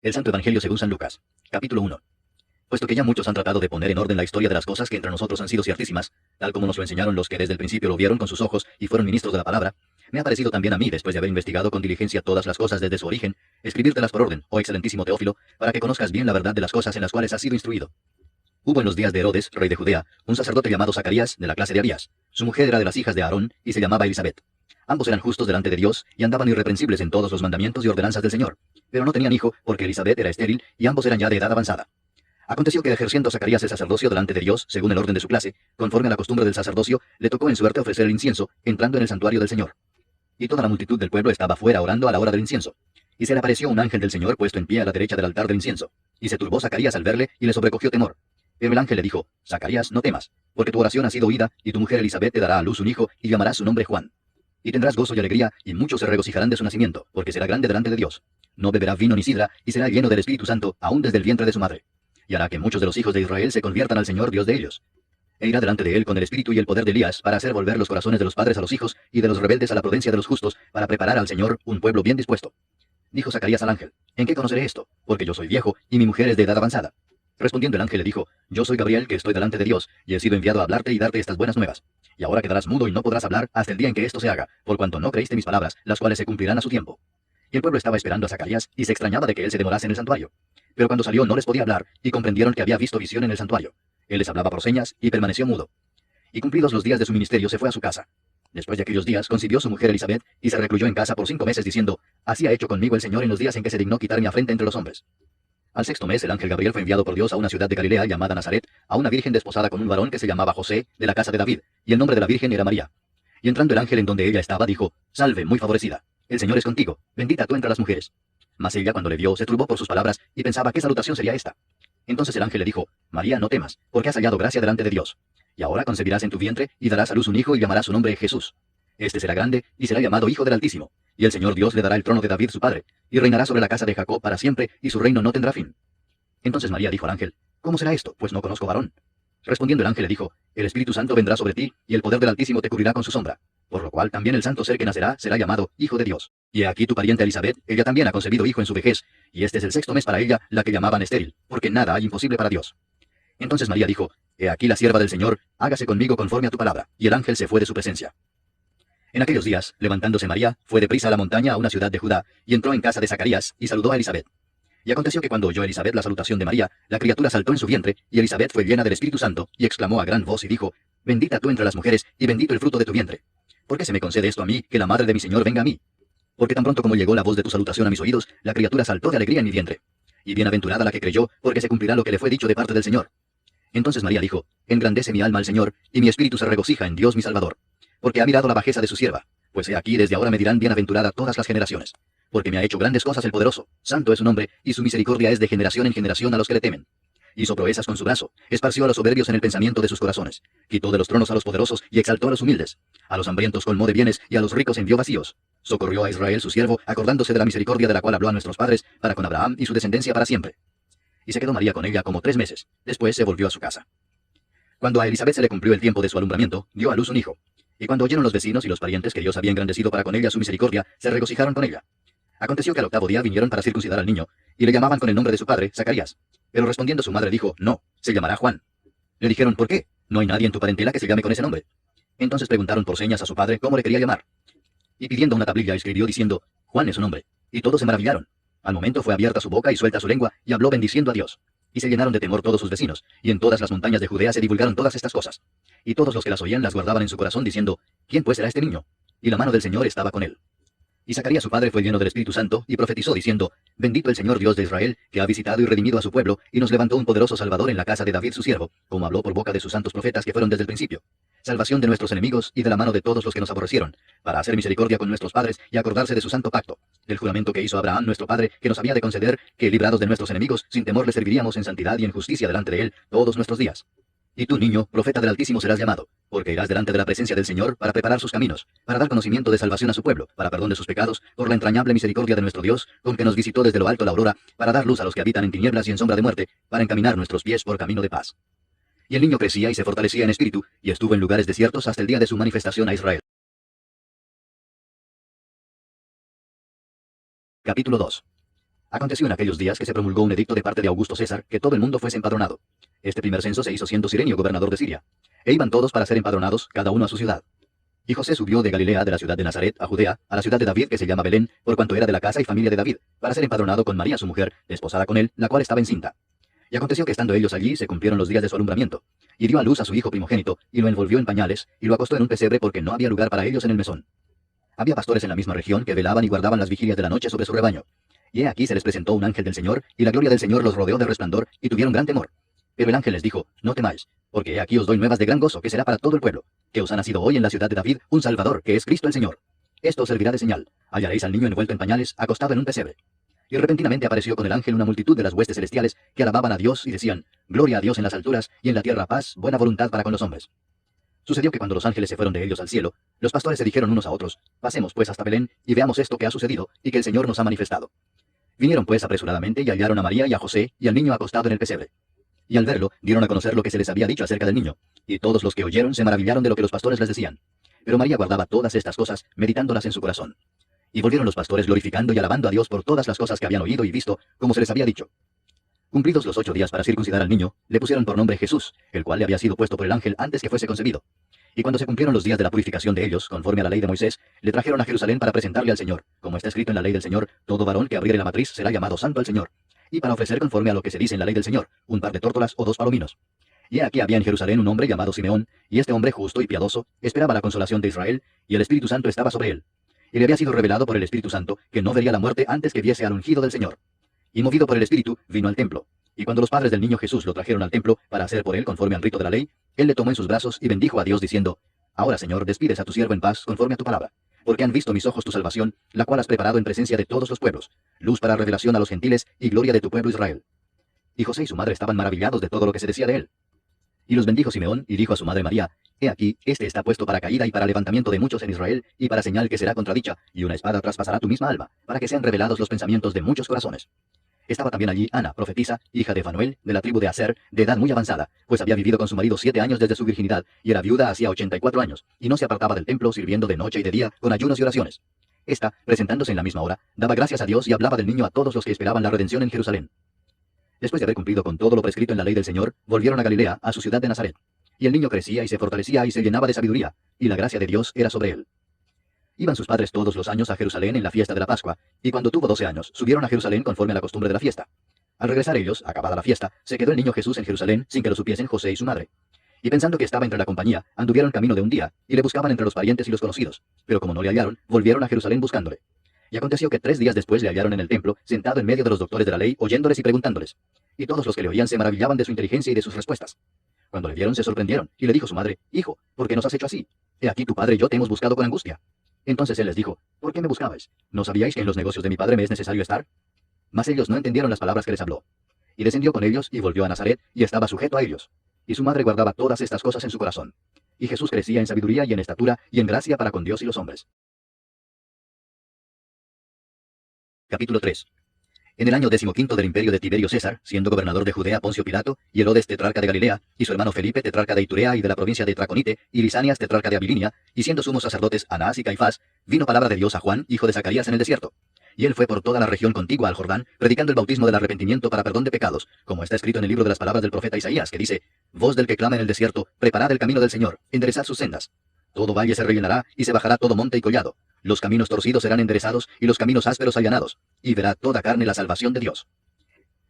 El Santo Evangelio según San Lucas. Capítulo 1. Puesto que ya muchos han tratado de poner en orden la historia de las cosas que entre nosotros han sido ciertísimas, tal como nos lo enseñaron los que desde el principio lo vieron con sus ojos y fueron ministros de la palabra, me ha parecido también a mí, después de haber investigado con diligencia todas las cosas desde su origen, escribírtelas por orden, oh excelentísimo Teófilo, para que conozcas bien la verdad de las cosas en las cuales has sido instruido. Hubo en los días de Herodes, rey de Judea, un sacerdote llamado Zacarías, de la clase de Abías. Su mujer era de las hijas de Aarón, y se llamaba Elisabet. Ambos eran justos delante de Dios, y andaban irreprensibles en todos los mandamientos y ordenanzas del Señor. Pero no tenían hijo, porque Elisabet era estéril, y ambos eran ya de edad avanzada. Aconteció que ejerciendo Zacarías el sacerdocio delante de Dios, según el orden de su clase, conforme a la costumbre del sacerdocio, le tocó en suerte ofrecer el incienso, entrando en el santuario del Señor. Y toda la multitud del pueblo estaba fuera orando a la hora del incienso. Y se le apareció un ángel del Señor puesto en pie a la derecha del altar del incienso. Y se turbó Zacarías al verle, y le sobrecogió temor. Pero el ángel le dijo: Zacarías, no temas, porque tu oración ha sido oída, y tu mujer Elisabet te dará a luz un hijo, y llamarás su nombre Juan. Y tendrás gozo y alegría, y muchos se regocijarán de su nacimiento, porque será grande delante de Dios. No beberá vino ni sidra, y será lleno del Espíritu Santo, aún desde el vientre de su madre. Y hará que muchos de los hijos de Israel se conviertan al Señor Dios de ellos. E irá delante de él con el espíritu y el poder de Elías, para hacer volver los corazones de los padres a los hijos, y de los rebeldes a la prudencia de los justos, para preparar al Señor un pueblo bien dispuesto. Dijo Zacarías al ángel: ¿En qué conoceré esto? Porque yo soy viejo, y mi mujer es de edad avanzada. Respondiendo el ángel le dijo: Yo soy Gabriel, que estoy delante de Dios, y he sido enviado a hablarte y darte estas buenas nuevas. Y ahora quedarás mudo y no podrás hablar hasta el día en que esto se haga, por cuanto no creíste mis palabras, las cuales se cumplirán a su tiempo. Y el pueblo estaba esperando a Zacarías, y se extrañaba de que él se demorase en el santuario. Pero cuando salió no les podía hablar, y comprendieron que había visto visión en el santuario. Él les hablaba por señas, y permaneció mudo. Y cumplidos los días de su ministerio se fue a su casa. Después de aquellos días concibió su mujer Elisabet, y se recluyó en casa por 5 meses diciendo: Así ha hecho conmigo el Señor en los días en que se dignó quitar mi afrenta entre los hombres. Al 6º mes el ángel Gabriel fue enviado por Dios a una ciudad de Galilea llamada Nazaret, a una virgen desposada con un varón que se llamaba José, de la casa de David, y el nombre de la virgen era María. Y entrando el ángel en donde ella estaba, dijo: Salve, muy favorecida, el Señor es contigo, bendita tú entre las mujeres. Mas ella, cuando le vio, se turbó por sus palabras, y pensaba qué salutación sería esta. Entonces el ángel le dijo: María, no temas, porque has hallado gracia delante de Dios. Y ahora concebirás en tu vientre, y darás a luz un hijo, y llamarás su nombre Jesús. Este será grande, y será llamado Hijo del Altísimo. Y el Señor Dios le dará el trono de David su padre, y reinará sobre la casa de Jacob para siempre, y su reino no tendrá fin. Entonces María dijo al ángel: ¿Cómo será esto? Pues no conozco varón. Respondiendo el ángel le dijo: El Espíritu Santo vendrá sobre ti, y el poder del Altísimo te cubrirá con su sombra. Por lo cual también el santo ser que nacerá será llamado Hijo de Dios. Y he aquí tu pariente Elisabet, ella también ha concebido hijo en su vejez, y este es el 6º mes para ella, la que llamaban estéril, porque nada hay imposible para Dios. Entonces María dijo: He aquí la sierva del Señor, hágase conmigo conforme a tu palabra. Y el ángel se fue de su presencia. En aquellos días, levantándose María, fue deprisa a la montaña a una ciudad de Judá, y entró en casa de Zacarías, y saludó a Elisabet. Y aconteció que cuando oyó Elisabet la salutación de María, la criatura saltó en su vientre, y Elisabet fue llena del Espíritu Santo, y exclamó a gran voz y dijo: Bendita tú entre las mujeres, y bendito el fruto de tu vientre. ¿Por qué se me concede esto a mí, que la madre de mi Señor venga a mí? Porque tan pronto como llegó la voz de tu salutación a mis oídos, la criatura saltó de alegría en mi vientre. Y bienaventurada la que creyó, porque se cumplirá lo que le fue dicho de parte del Señor. Entonces María dijo: Engrandece mi alma al Señor, y mi espíritu se regocija en Dios mi Salvador. Porque ha mirado la bajeza de su sierva. Pues he aquí desde ahora me dirán bienaventurada todas las generaciones. Porque me ha hecho grandes cosas el poderoso, santo es su nombre, y su misericordia es de generación en generación a los que le temen. Hizo proezas con su brazo, esparció a los soberbios en el pensamiento de sus corazones, quitó de los tronos a los poderosos y exaltó a los humildes. A los hambrientos colmó de bienes y a los ricos envió vacíos. Socorrió a Israel su siervo, acordándose de la misericordia de la cual habló a nuestros padres, para con Abraham y su descendencia para siempre. Y se quedó María con ella como 3 meses. Después se volvió a su casa. Cuando a Elisabet se le cumplió el tiempo de su alumbramiento, dio a luz un hijo. Y cuando oyeron los vecinos y los parientes que Dios había engrandecido para con ella su misericordia, se regocijaron con ella. Aconteció que al 8º día vinieron para circuncidar al niño, y le llamaban con el nombre de su padre, Zacarías. Pero respondiendo su madre dijo: No, se llamará Juan. Le dijeron: ¿Por qué? No hay nadie en tu parentela que se llame con ese nombre. Entonces preguntaron por señas a su padre cómo le quería llamar. Y pidiendo una tablilla escribió diciendo: Juan es su nombre. Y todos se maravillaron. Al momento fue abierta su boca y suelta su lengua, y habló bendiciendo a Dios. Y se llenaron de temor todos sus vecinos, y en todas las montañas de Judea se divulgaron todas estas cosas. Y todos los que las oían las guardaban en su corazón diciendo: ¿Quién pues será este niño? Y la mano del Señor estaba con él. Y Zacarías su padre fue lleno del Espíritu Santo, y profetizó diciendo: Bendito el Señor Dios de Israel, que ha visitado y redimido a su pueblo, y nos levantó un poderoso Salvador en la casa de David su siervo, como habló por boca de sus santos profetas que fueron desde el principio. Salvación de nuestros enemigos y de la mano de todos los que nos aborrecieron, para hacer misericordia con nuestros padres y acordarse de su santo pacto, del juramento que hizo Abraham nuestro padre, que nos había de conceder, que librados de nuestros enemigos, sin temor le serviríamos en santidad y en justicia delante de él todos nuestros días. Y tú, niño, profeta del Altísimo serás llamado, porque irás delante de la presencia del Señor para preparar sus caminos, para dar conocimiento de salvación a su pueblo, para perdón de sus pecados, por la entrañable misericordia de nuestro Dios, con que nos visitó desde lo alto la aurora, para dar luz a los que habitan en tinieblas y en sombra de muerte, para encaminar nuestros pies por camino de paz. Y el niño crecía y se fortalecía en espíritu, y estuvo en lugares desiertos hasta el día de su manifestación a Israel. Capítulo 2. Aconteció en aquellos días que se promulgó un edicto de parte de Augusto César que todo el mundo fuese empadronado. Este primer censo se hizo siendo Cirenio gobernador de Siria. E iban todos para ser empadronados, cada uno a su ciudad. Y José subió de Galilea, de la ciudad de Nazaret, a Judea, a la ciudad de David que se llama Belén, por cuanto era de la casa y familia de David, para ser empadronado con María su mujer, desposada con él, la cual estaba encinta. Y aconteció que estando ellos allí, se cumplieron los días de su alumbramiento. Y dio a luz a su hijo primogénito, y lo envolvió en pañales, y lo acostó en un pesebre porque no había lugar para ellos en el mesón. Había pastores en la misma región que velaban y guardaban las vigilias de la noche sobre su rebaño. Y he aquí se les presentó un ángel del Señor, y la gloria del Señor los rodeó de resplandor, y tuvieron gran temor. Pero el ángel les dijo, no temáis, porque he aquí os doy nuevas de gran gozo, que será para todo el pueblo, que os ha nacido hoy en la ciudad de David un Salvador, que es Cristo el Señor. Esto os servirá de señal. Hallaréis al niño envuelto en pañales, acostado en un pesebre. Y repentinamente apareció con el ángel una multitud de las huestes celestiales, que alababan a Dios y decían, gloria a Dios en las alturas, y en la tierra paz, buena voluntad para con los hombres. Sucedió que cuando los ángeles se fueron de ellos al cielo, los pastores se dijeron unos a otros, pasemos pues hasta Belén, y veamos esto que ha sucedido, y que el Señor nos ha manifestado. Vinieron pues apresuradamente, y hallaron a María y a José, y al niño acostado en el pesebre. Y al verlo, dieron a conocer lo que se les había dicho acerca del niño, y todos los que oyeron se maravillaron de lo que los pastores les decían. Pero María guardaba todas estas cosas, meditándolas en su corazón. Y volvieron los pastores glorificando y alabando a Dios por todas las cosas que habían oído y visto, como se les había dicho. Cumplidos los 8 días para circuncidar al niño, le pusieron por nombre Jesús, el cual le había sido puesto por el ángel antes que fuese concebido. Y cuando se cumplieron los días de la purificación de ellos, conforme a la ley de Moisés, le trajeron a Jerusalén para presentarle al Señor, como está escrito en la ley del Señor, todo varón que abriere la matriz será llamado santo al Señor, y para ofrecer conforme a lo que se dice en la ley del Señor, un par de tórtolas o 2 palominos. Y aquí había en Jerusalén un hombre llamado Simeón, y este hombre justo y piadoso esperaba la consolación de Israel, y el Espíritu Santo estaba sobre él. Y le había sido revelado por el Espíritu Santo que no vería la muerte antes que viese al ungido del Señor. Y movido por el Espíritu, vino al templo. Y cuando los padres del niño Jesús lo trajeron al templo para hacer por él conforme al rito de la ley, él le tomó en sus brazos y bendijo a Dios diciendo, ahora, Señor, despides a tu siervo en paz conforme a tu palabra, porque han visto mis ojos tu salvación, la cual has preparado en presencia de todos los pueblos, luz para revelación a los gentiles y gloria de tu pueblo Israel. Y José y su madre estaban maravillados de todo lo que se decía de él. Y los bendijo Simeón, y dijo a su madre María, he aquí, este está puesto para caída y para levantamiento de muchos en Israel, y para señal que será contradicha, y una espada traspasará tu misma alma, para que sean revelados los pensamientos de muchos corazones. Estaba también allí Ana, profetisa, hija de Fanuel, de la tribu de Aser, de edad muy avanzada, pues había vivido con su marido 7 años desde su virginidad, y era viuda hacía 84 años, y no se apartaba del templo, sirviendo de noche y de día, con ayunos y oraciones. Esta, presentándose en la misma hora, daba gracias a Dios y hablaba del niño a todos los que esperaban la redención en Jerusalén. Después de haber cumplido con todo lo prescrito en la ley del Señor, volvieron a Galilea, a su ciudad de Nazaret. Y el niño crecía y se fortalecía y se llenaba de sabiduría, y la gracia de Dios era sobre él. Iban sus padres todos los años a Jerusalén en la fiesta de la Pascua, y cuando tuvo 12 años, subieron a Jerusalén conforme a la costumbre de la fiesta. Al regresar ellos, acabada la fiesta, se quedó el niño Jesús en Jerusalén sin que lo supiesen José y su madre. Y pensando que estaba entre la compañía, anduvieron camino de un día, y le buscaban entre los parientes y los conocidos. Pero como no le hallaron, volvieron a Jerusalén buscándole. Y aconteció que 3 días después le hallaron en el templo, sentado en medio de los doctores de la ley, oyéndoles y preguntándoles. Y todos los que le oían se maravillaban de su inteligencia y de sus respuestas. Cuando le vieron se sorprendieron, y le dijo su madre, hijo, ¿por qué nos has hecho así? He aquí tu padre y yo te hemos buscado con angustia. Entonces él les dijo, ¿por qué me buscabais? ¿No sabíais que en los negocios de mi padre me es necesario estar? Mas ellos no entendieron las palabras que les habló. Y descendió con ellos, y volvió a Nazaret, y estaba sujeto a ellos. Y su madre guardaba todas estas cosas en su corazón. Y Jesús crecía en sabiduría y en estatura, y en gracia para con Dios y los hombres. Capítulo 3. En el año 15 del imperio de Tiberio César, siendo gobernador de Judea Poncio Pilato, y Herodes tetrarca de Galilea, y su hermano Felipe tetrarca de Iturea y de la provincia de Traconite, y Lisanias tetrarca de Abilinia, y siendo sumos sacerdotes Anás y Caifás, vino palabra de Dios a Juan, hijo de Zacarías, en el desierto. Y él fue por toda la región contigua al Jordán, predicando el bautismo del arrepentimiento para perdón de pecados, como está escrito en el libro de las palabras del profeta Isaías, que dice, voz del que clama en el desierto, preparad el camino del Señor, enderezad sus sendas. Todo valle se rellenará, y se bajará todo monte y collado. Los caminos torcidos serán enderezados, y los caminos ásperos allanados, y verá toda carne la salvación de Dios.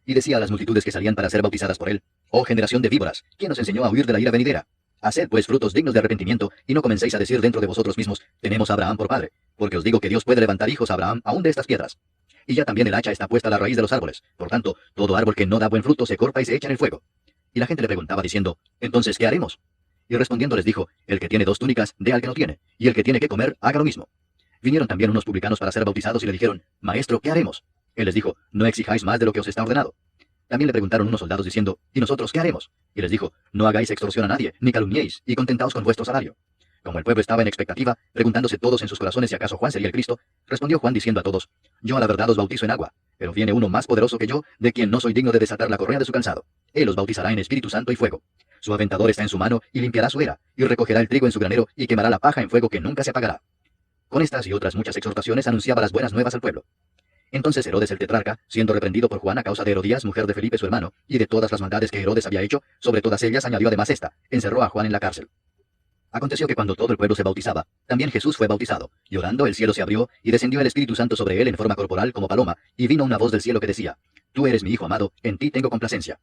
Y decía a las multitudes que salían para ser bautizadas por él, oh generación de víboras, ¿quién os enseñó a huir de la ira venidera? Haced pues frutos dignos de arrepentimiento, y no comencéis a decir dentro de vosotros mismos, tenemos a Abraham por padre, porque os digo que Dios puede levantar hijos a Abraham aún de estas piedras. Y ya también el hacha está puesta a la raíz de los árboles, por tanto, todo árbol que no da buen fruto se corta y se echa en el fuego. Y la gente le preguntaba diciendo, entonces, ¿qué haremos? Y respondiendo les dijo, el que tiene 2 túnicas, dé al que no tiene, y el que tiene que comer, haga lo mismo. Vinieron también unos publicanos para ser bautizados y le dijeron, Maestro, ¿qué haremos? Él les dijo, no exijáis más de lo que os está ordenado. También le preguntaron unos soldados diciendo, ¿y nosotros qué haremos? Y les dijo, no hagáis extorsión a nadie, ni calumniéis, y contentaos con vuestro salario. Como el pueblo estaba en expectativa, preguntándose todos en sus corazones si acaso Juan sería el Cristo, respondió Juan diciendo a todos, yo a la verdad os bautizo en agua, pero viene uno más poderoso que yo, de quien no soy digno de desatar la correa de su calzado. Él os bautizará en Espíritu Santo y fuego. Su aventador está en su mano, y limpiará su era, y recogerá el trigo en su granero, y quemará la paja en fuego que nunca se apagará. Con estas y otras muchas exhortaciones anunciaba las buenas nuevas al pueblo. Entonces Herodes el tetrarca, siendo reprendido por Juan a causa de Herodías, mujer de Felipe su hermano, y de todas las maldades que Herodes había hecho, sobre todas ellas añadió además esta, encerró a Juan en la cárcel. Aconteció que cuando todo el pueblo se bautizaba, también Jesús fue bautizado. Y orando, el cielo se abrió, y descendió el Espíritu Santo sobre él en forma corporal como paloma, y vino una voz del cielo que decía, Tú eres mi Hijo amado, en ti tengo complacencia.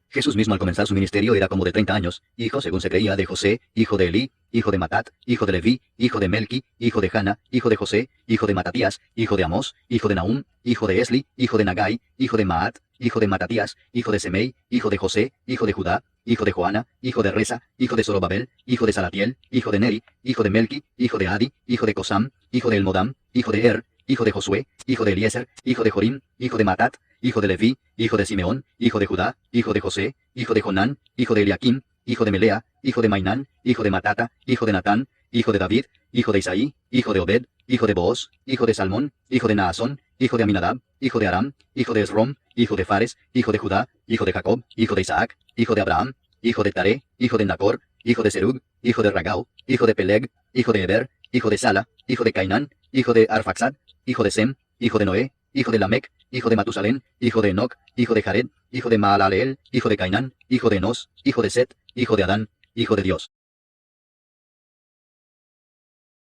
Jesús mismo al comenzar su ministerio era como de 30 años, hijo, según se creía, de José, hijo de Elí, hijo de Matat, hijo de Leví, hijo de Melqui, hijo de Jana, hijo de José, hijo de Matatías, hijo de Amós, hijo de Nahum, hijo de Esli, hijo de Nagai, hijo de Maat, hijo de Matatías, hijo de Semei, hijo de José, hijo de Judá, hijo de Joana, hijo de Resa, hijo de Zorobabel, hijo de Salatiel, hijo de Neri, hijo de Melqui, hijo de Adi, hijo de Cosam, hijo de Elmodam, hijo de Er, hijo de Josué, hijo de Eliezer, hijo de Jorim, hijo de Matat, hijo de Leví, hijo de Simeón, hijo de Judá, hijo de José, hijo de Jonán, hijo de Eliakim, hijo de Melea, hijo de Mainán, hijo de Matata, hijo de Natán, hijo de David, hijo de Isaí, hijo de Obed, hijo de Booz, hijo de Salmón, hijo de Naasón, hijo de Aminadab, hijo de Aram, hijo de Esrom, hijo de Fares, hijo de Judá, hijo de Jacob, hijo de Isaac, hijo de Abraham, hijo de Taré, hijo de Nacor, hijo de Serug, hijo de Ragau, hijo de Peleg, hijo de Eber, hijo de Sala, hijo de Cainán, hijo de Arfaxad, hijo de Sem, hijo de Noé, hijo de Lamec, hijo de Matusalén, hijo de Enoc, hijo de Jared, hijo de Maalaleel, hijo de Cainán, hijo de Enos, hijo de Set, hijo de Adán, hijo de Dios.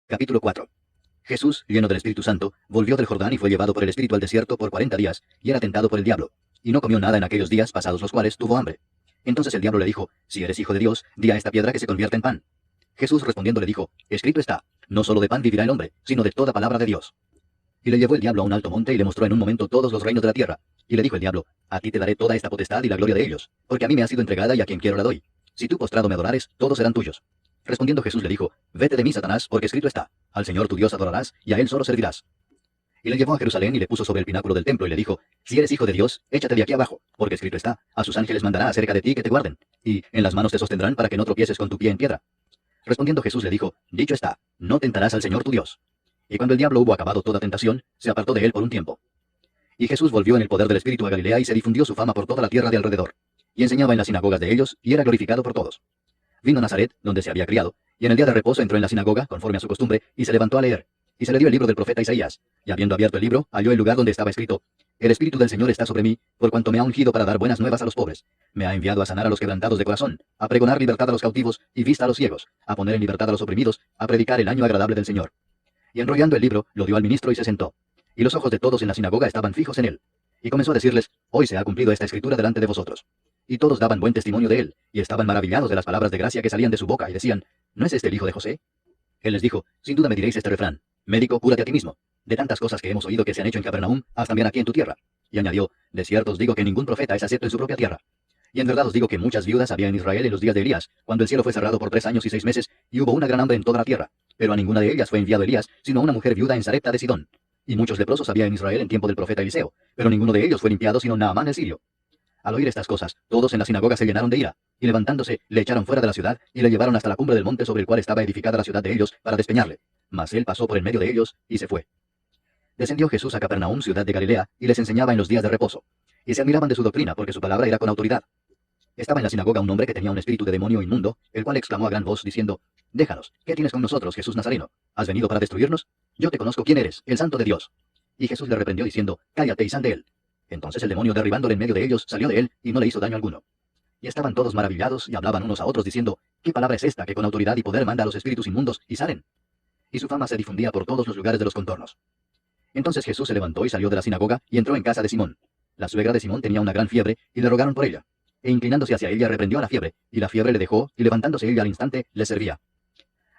Capítulo 4. Jesús, lleno del Espíritu Santo, volvió del Jordán y fue llevado por el Espíritu al desierto por 40 días, y era tentado por el diablo. Y no comió nada en aquellos días, pasados los cuales tuvo hambre. Entonces el diablo le dijo, Si eres hijo de Dios, di a esta piedra que se convierta en pan. Jesús respondiendo le dijo, Escrito está, no solo de pan vivirá el hombre, sino de toda palabra de Dios. Y le llevó el diablo a un alto monte y le mostró en un momento todos los reinos de la tierra. Y le dijo el diablo, A ti te daré toda esta potestad y la gloria de ellos, porque a mí me ha sido entregada y a quien quiero la doy. Si tú postrado me adorares, todos serán tuyos. Respondiendo Jesús le dijo, Vete de mí, Satanás, porque escrito está, Al Señor tu Dios adorarás, y a él solo servirás. Y le llevó a Jerusalén y le puso sobre el pináculo del templo y le dijo, Si eres hijo de Dios, échate de aquí abajo, porque escrito está, A sus ángeles mandará acerca de ti que te guarden, y en las manos te sostendrán para que no tropieces con tu pie en piedra. Respondiendo Jesús le dijo, Dicho está, no tentarás al Señor tu Dios. Y cuando el diablo hubo acabado toda tentación, se apartó de él por un tiempo. Y Jesús volvió en el poder del Espíritu a Galilea y se difundió su fama por toda la tierra de alrededor. Y enseñaba en las sinagogas de ellos, y era glorificado por todos. Vino a Nazaret, donde se había criado, y en el día de reposo entró en la sinagoga, conforme a su costumbre, y se levantó a leer. Y se le dio el libro del profeta Isaías. Y habiendo abierto el libro, halló el lugar donde estaba escrito, El Espíritu del Señor está sobre mí, por cuanto me ha ungido para dar buenas nuevas a los pobres. Me ha enviado a sanar a los quebrantados de corazón, a pregonar libertad a los cautivos y vista a los ciegos, a poner en libertad a los oprimidos, a predicar el año agradable del Señor. Y enrollando el libro, lo dio al ministro y se sentó. Y los ojos de todos en la sinagoga estaban fijos en él. Y comenzó a decirles, Hoy se ha cumplido esta escritura delante de vosotros. Y todos daban buen testimonio de él, y estaban maravillados de las palabras de gracia que salían de su boca, y decían, ¿No es este el hijo de José? Él les dijo, Sin duda me diréis este refrán, Médico, cúrate a ti mismo. De tantas cosas que hemos oído que se han hecho en Capernaum, haz también aquí en tu tierra. Y añadió, De cierto os digo que ningún profeta es acepto en su propia tierra. Y en verdad os digo que muchas viudas había en Israel en los días de Elías, cuando el cielo fue cerrado por 3 años y 6 meses, y hubo una gran hambre en toda la tierra. Pero a ninguna de ellas fue enviado Elías, sino a una mujer viuda en Sarepta de Sidón. Y muchos leprosos había en Israel en tiempo del profeta Eliseo, pero ninguno de ellos fue limpiado sino Naamán el sirio. Al oír estas cosas, todos en la sinagoga se llenaron de ira, y levantándose, le echaron fuera de la ciudad, y le llevaron hasta la cumbre del monte sobre el cual estaba edificada la ciudad de ellos, para despeñarle. Mas él pasó por en medio de ellos, y se fue. Descendió Jesús a Capernaum, ciudad de Galilea, y les enseñaba en los días de reposo. Y se admiraban de su doctrina, porque su palabra era con autoridad. Estaba en la sinagoga un hombre que tenía un espíritu de demonio inmundo, el cual exclamó a gran voz, diciendo, Déjanos, ¿qué tienes con nosotros, Jesús Nazareno? ¿Has venido para destruirnos? Yo te conozco quién eres, el Santo de Dios. Y Jesús le reprendió diciendo, Cállate y sal de él. Entonces el demonio, derribándole en medio de ellos, salió de él, y no le hizo daño alguno. Y estaban todos maravillados, y hablaban unos a otros, diciendo, ¿Qué palabra es esta que con autoridad y poder manda a los espíritus inmundos, y salen? Y su fama se difundía por todos los lugares de los contornos. Entonces Jesús se levantó y salió de la sinagoga, y entró en casa de Simón. La suegra de Simón tenía una gran fiebre, y le rogaron por ella. E inclinándose hacia ella, reprendió a la fiebre, y la fiebre le dejó, y levantándose ella al instante, le servía.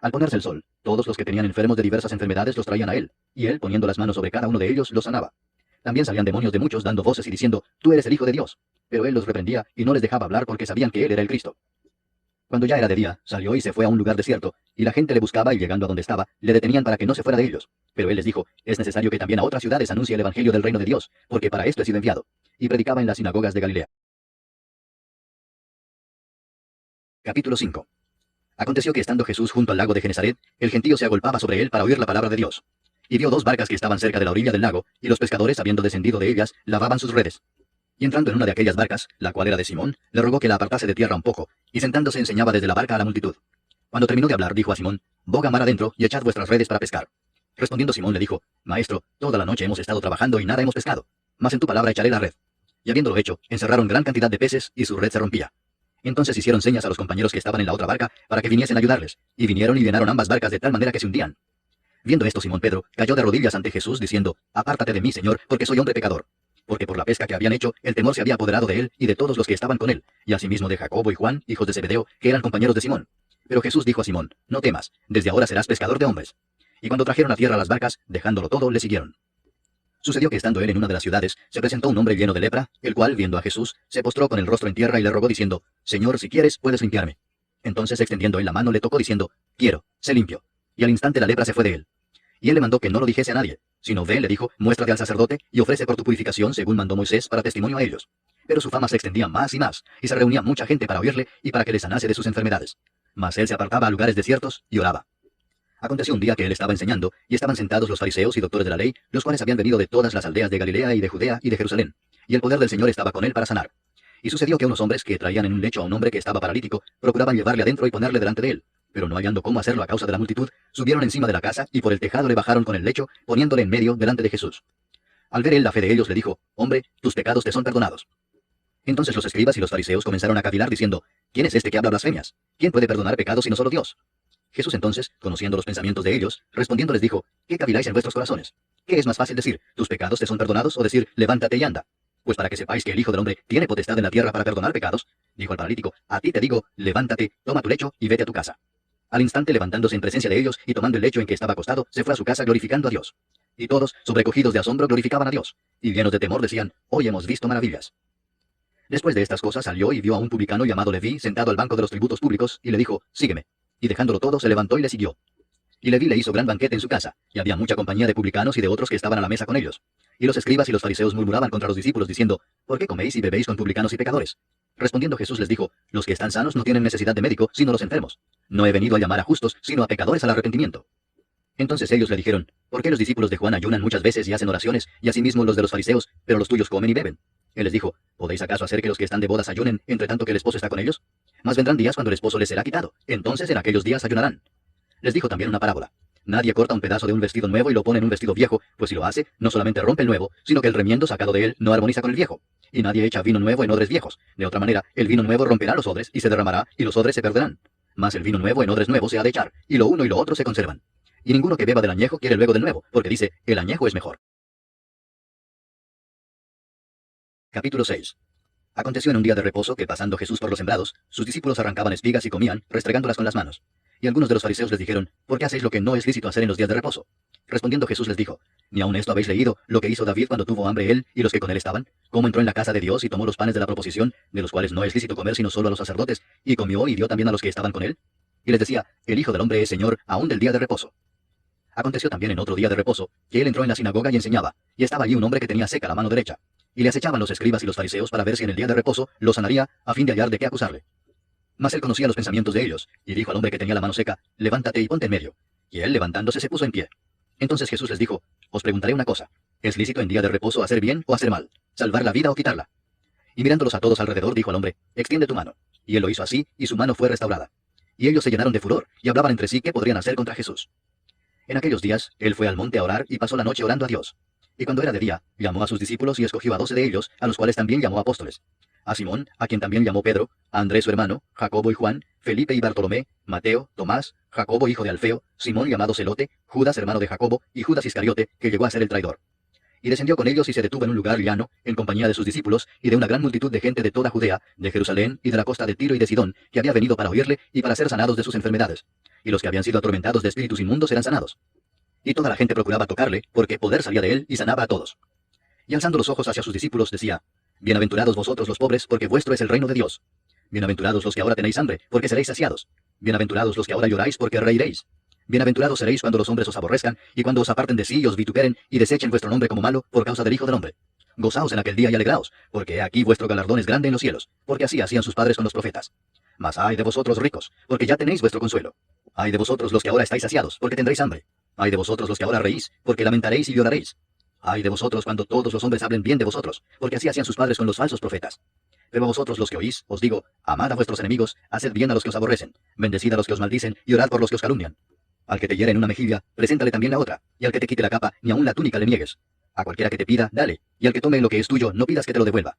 Al ponerse el sol, todos los que tenían enfermos de diversas enfermedades los traían a él, y él, poniendo las manos sobre cada uno de ellos, los sanaba. También salían demonios de muchos, dando voces y diciendo, Tú eres el Hijo de Dios. Pero él los reprendía, y no les dejaba hablar porque sabían que él era el Cristo. Cuando ya era de día, salió y se fue a un lugar desierto, y la gente le buscaba, y llegando a donde estaba, le detenían para que no se fuera de ellos. Pero él les dijo, Es necesario que también a otras ciudades anuncie el evangelio del reino de Dios, porque para esto he sido enviado. Y predicaba en las sinagogas de Galilea. Capítulo 5. Aconteció que estando Jesús junto al lago de Genesaret, el gentío se agolpaba sobre él para oír la palabra de Dios. Y vio 2 barcas que estaban cerca de la orilla del lago, y los pescadores, habiendo descendido de ellas, lavaban sus redes. Y entrando en una de aquellas barcas, la cual era de Simón, le rogó que la apartase de tierra un poco, y sentándose enseñaba desde la barca a la multitud. Cuando terminó de hablar, dijo a Simón, Boga mar adentro, y echad vuestras redes para pescar. Respondiendo Simón le dijo, Maestro, toda la noche hemos estado trabajando y nada hemos pescado, mas en tu palabra echaré la red. Y habiéndolo hecho, encerraron gran cantidad de peces y su red se rompía. Entonces hicieron señas a los compañeros que estaban en la otra barca para que viniesen a ayudarles, y vinieron y llenaron ambas barcas de tal manera que se hundían. Viendo esto, Simón Pedro cayó de rodillas ante Jesús, diciendo, Apártate de mí, Señor, porque soy hombre pecador. Porque por la pesca que habían hecho, el temor se había apoderado de él y de todos los que estaban con él, y asimismo de Jacobo y Juan, hijos de Zebedeo, que eran compañeros de Simón. Pero Jesús dijo a Simón, No temas, desde ahora serás pescador de hombres. Y cuando trajeron a tierra las barcas, dejándolo todo, le siguieron. Sucedió que estando él en una de las ciudades, se presentó un hombre lleno de lepra, el cual, viendo a Jesús, se postró con el rostro en tierra y le rogó diciendo, Señor, si quieres, puedes limpiarme. Entonces, extendiendo él la mano, le tocó diciendo, Quiero, sé limpio. Y al instante la lepra se fue de él. Y él le mandó que no lo dijese a nadie, sino ve, le dijo, muéstrate al sacerdote y ofrece por tu purificación según mandó Moisés para testimonio a ellos. Pero su fama se extendía más y se reunía mucha gente para oírle y para que le sanase de sus enfermedades. Mas él se apartaba a lugares desiertos y oraba. Aconteció un día que él estaba enseñando, y estaban sentados los fariseos y doctores de la ley, los cuales habían venido de todas las aldeas de Galilea y de Judea y de Jerusalén, y el poder del Señor estaba con él para sanar. Y sucedió que unos hombres que traían en un lecho a un hombre que estaba paralítico, procuraban llevarle adentro y ponerle delante de él, pero no hallando cómo hacerlo a causa de la multitud, subieron encima de la casa y por el tejado le bajaron con el lecho, poniéndole en medio delante de Jesús. Al ver él la fe de ellos, le dijo, Hombre, tus pecados te son perdonados. Entonces los escribas y los fariseos comenzaron a cavilar diciendo, ¿Quién es este que habla blasfemias? ¿Quién puede perdonar pecados sino solo Dios? Jesús entonces, conociendo los pensamientos de ellos, respondiendo les dijo, ¿qué caviláis en vuestros corazones? ¿Qué es más fácil decir, tus pecados te son perdonados, o decir, levántate y anda? Pues para que sepáis que el Hijo del Hombre tiene potestad en la tierra para perdonar pecados, dijo al paralítico, a ti te digo, levántate, toma tu lecho y vete a tu casa. Al instante levantándose en presencia de ellos y tomando el lecho en que estaba acostado, se fue a su casa glorificando a Dios. Y todos, sobrecogidos de asombro, glorificaban a Dios, y llenos de temor decían, hoy hemos visto maravillas. Después de estas cosas salió y vio a un publicano llamado Leví sentado al banco de los tributos públicos, y le dijo, sígueme. Y dejándolo todo, se levantó y le siguió. Y Leví le hizo gran banquete en su casa, y había mucha compañía de publicanos y de otros que estaban a la mesa con ellos. Y los escribas y los fariseos murmuraban contra los discípulos, diciendo, ¿por qué coméis y bebéis con publicanos y pecadores? Respondiendo Jesús les dijo, los que están sanos no tienen necesidad de médico, sino los enfermos. No he venido a llamar a justos, sino a pecadores al arrepentimiento. Entonces ellos le dijeron, ¿por qué los discípulos de Juan ayunan muchas veces y hacen oraciones, y asimismo los de los fariseos, pero los tuyos comen y beben? Él les dijo, ¿podéis acaso hacer que los que están de bodas ayunen, entre tanto que el esposo está con ellos? Mas vendrán días cuando el esposo les será quitado, entonces en aquellos días ayunarán. Les dijo también una parábola. Nadie corta un pedazo de un vestido nuevo y lo pone en un vestido viejo, pues si lo hace, no solamente rompe el nuevo, sino que el remiendo sacado de él no armoniza con el viejo. Y nadie echa vino nuevo en odres viejos. De otra manera, el vino nuevo romperá los odres y se derramará, y los odres se perderán. Mas el vino nuevo en odres nuevos se ha de echar, y lo uno y lo otro se conservan. Y ninguno que beba del añejo quiere luego del nuevo, porque dice, el añejo es mejor. Capítulo 6. Aconteció en un día de reposo que, pasando Jesús por los sembrados, sus discípulos arrancaban espigas y comían, restregándolas con las manos. Y algunos de los fariseos les dijeron, ¿por qué hacéis lo que no es lícito hacer en los días de reposo? Respondiendo Jesús les dijo, ¿ni aun esto habéis leído, lo que hizo David cuando tuvo hambre él y los que con él estaban? Cómo entró en la casa de Dios y tomó los panes de la proposición, de los cuales no es lícito comer sino solo a los sacerdotes, y comió y dio también a los que estaban con él. Y les decía, el Hijo del Hombre es Señor aún del día de reposo. Aconteció también en otro día de reposo, que él entró en la sinagoga y enseñaba, y estaba allí un hombre que tenía seca la mano derecha. Y le acechaban los escribas y los fariseos para ver si en el día de reposo lo sanaría, a fin de hallar de qué acusarle. Mas él conocía los pensamientos de ellos, y dijo al hombre que tenía la mano seca, levántate y ponte en medio. Y él, levantándose, se puso en pie. Entonces Jesús les dijo, os preguntaré una cosa, ¿es lícito en día de reposo hacer bien o hacer mal, salvar la vida o quitarla? Y mirándolos a todos alrededor, dijo al hombre, extiende tu mano. Y él lo hizo así, y su mano fue restaurada. Y ellos se llenaron de furor, y hablaban entre sí qué podrían hacer contra Jesús. En aquellos días, él fue al monte a orar, y pasó la noche orando a Dios. Y cuando era de día, llamó a sus discípulos y escogió a 12 de ellos, a los cuales también llamó apóstoles. A Simón, a quien también llamó Pedro, a Andrés su hermano, Jacobo y Juan, Felipe y Bartolomé, Mateo, Tomás, Jacobo hijo de Alfeo, Simón llamado Celote, Judas hermano de Jacobo, y Judas Iscariote, que llegó a ser el traidor. Y descendió con ellos y se detuvo en un lugar llano, en compañía de sus discípulos, y de una gran multitud de gente de toda Judea, de Jerusalén y de la costa de Tiro y de Sidón, que había venido para oírle y para ser sanados de sus enfermedades. Y los que habían sido atormentados de espíritus inmundos eran sanados. Y toda la gente procuraba tocarle, porque poder salía de él y sanaba a todos. Y alzando los ojos hacia sus discípulos decía, bienaventurados vosotros los pobres, porque vuestro es el reino de Dios. Bienaventurados los que ahora tenéis hambre, porque seréis saciados. Bienaventurados los que ahora lloráis, porque reiréis. Bienaventurados seréis cuando los hombres os aborrezcan, y cuando os aparten de sí y os vituperen, y desechen vuestro nombre como malo, por causa del Hijo del Hombre. Gozaos en aquel día y alegraos, porque he aquí vuestro galardón es grande en los cielos, porque así hacían sus padres con los profetas. Mas ay de vosotros ricos, porque ya tenéis vuestro consuelo. Ay de vosotros los que ahora estáis saciados, porque tendréis hambre. Ay de vosotros los que ahora reís, porque lamentaréis y lloraréis. Ay de vosotros cuando todos los hombres hablen bien de vosotros, porque así hacían sus padres con los falsos profetas. Pero a vosotros los que oís, os digo, amad a vuestros enemigos, haced bien a los que os aborrecen, bendecid a los que os maldicen, y orad por los que os calumnian. Al que te hiere en una mejilla, preséntale también la otra, y al que te quite la capa, ni aun la túnica le niegues. A cualquiera que te pida, dale, y al que tome lo que es tuyo, no pidas que te lo devuelva.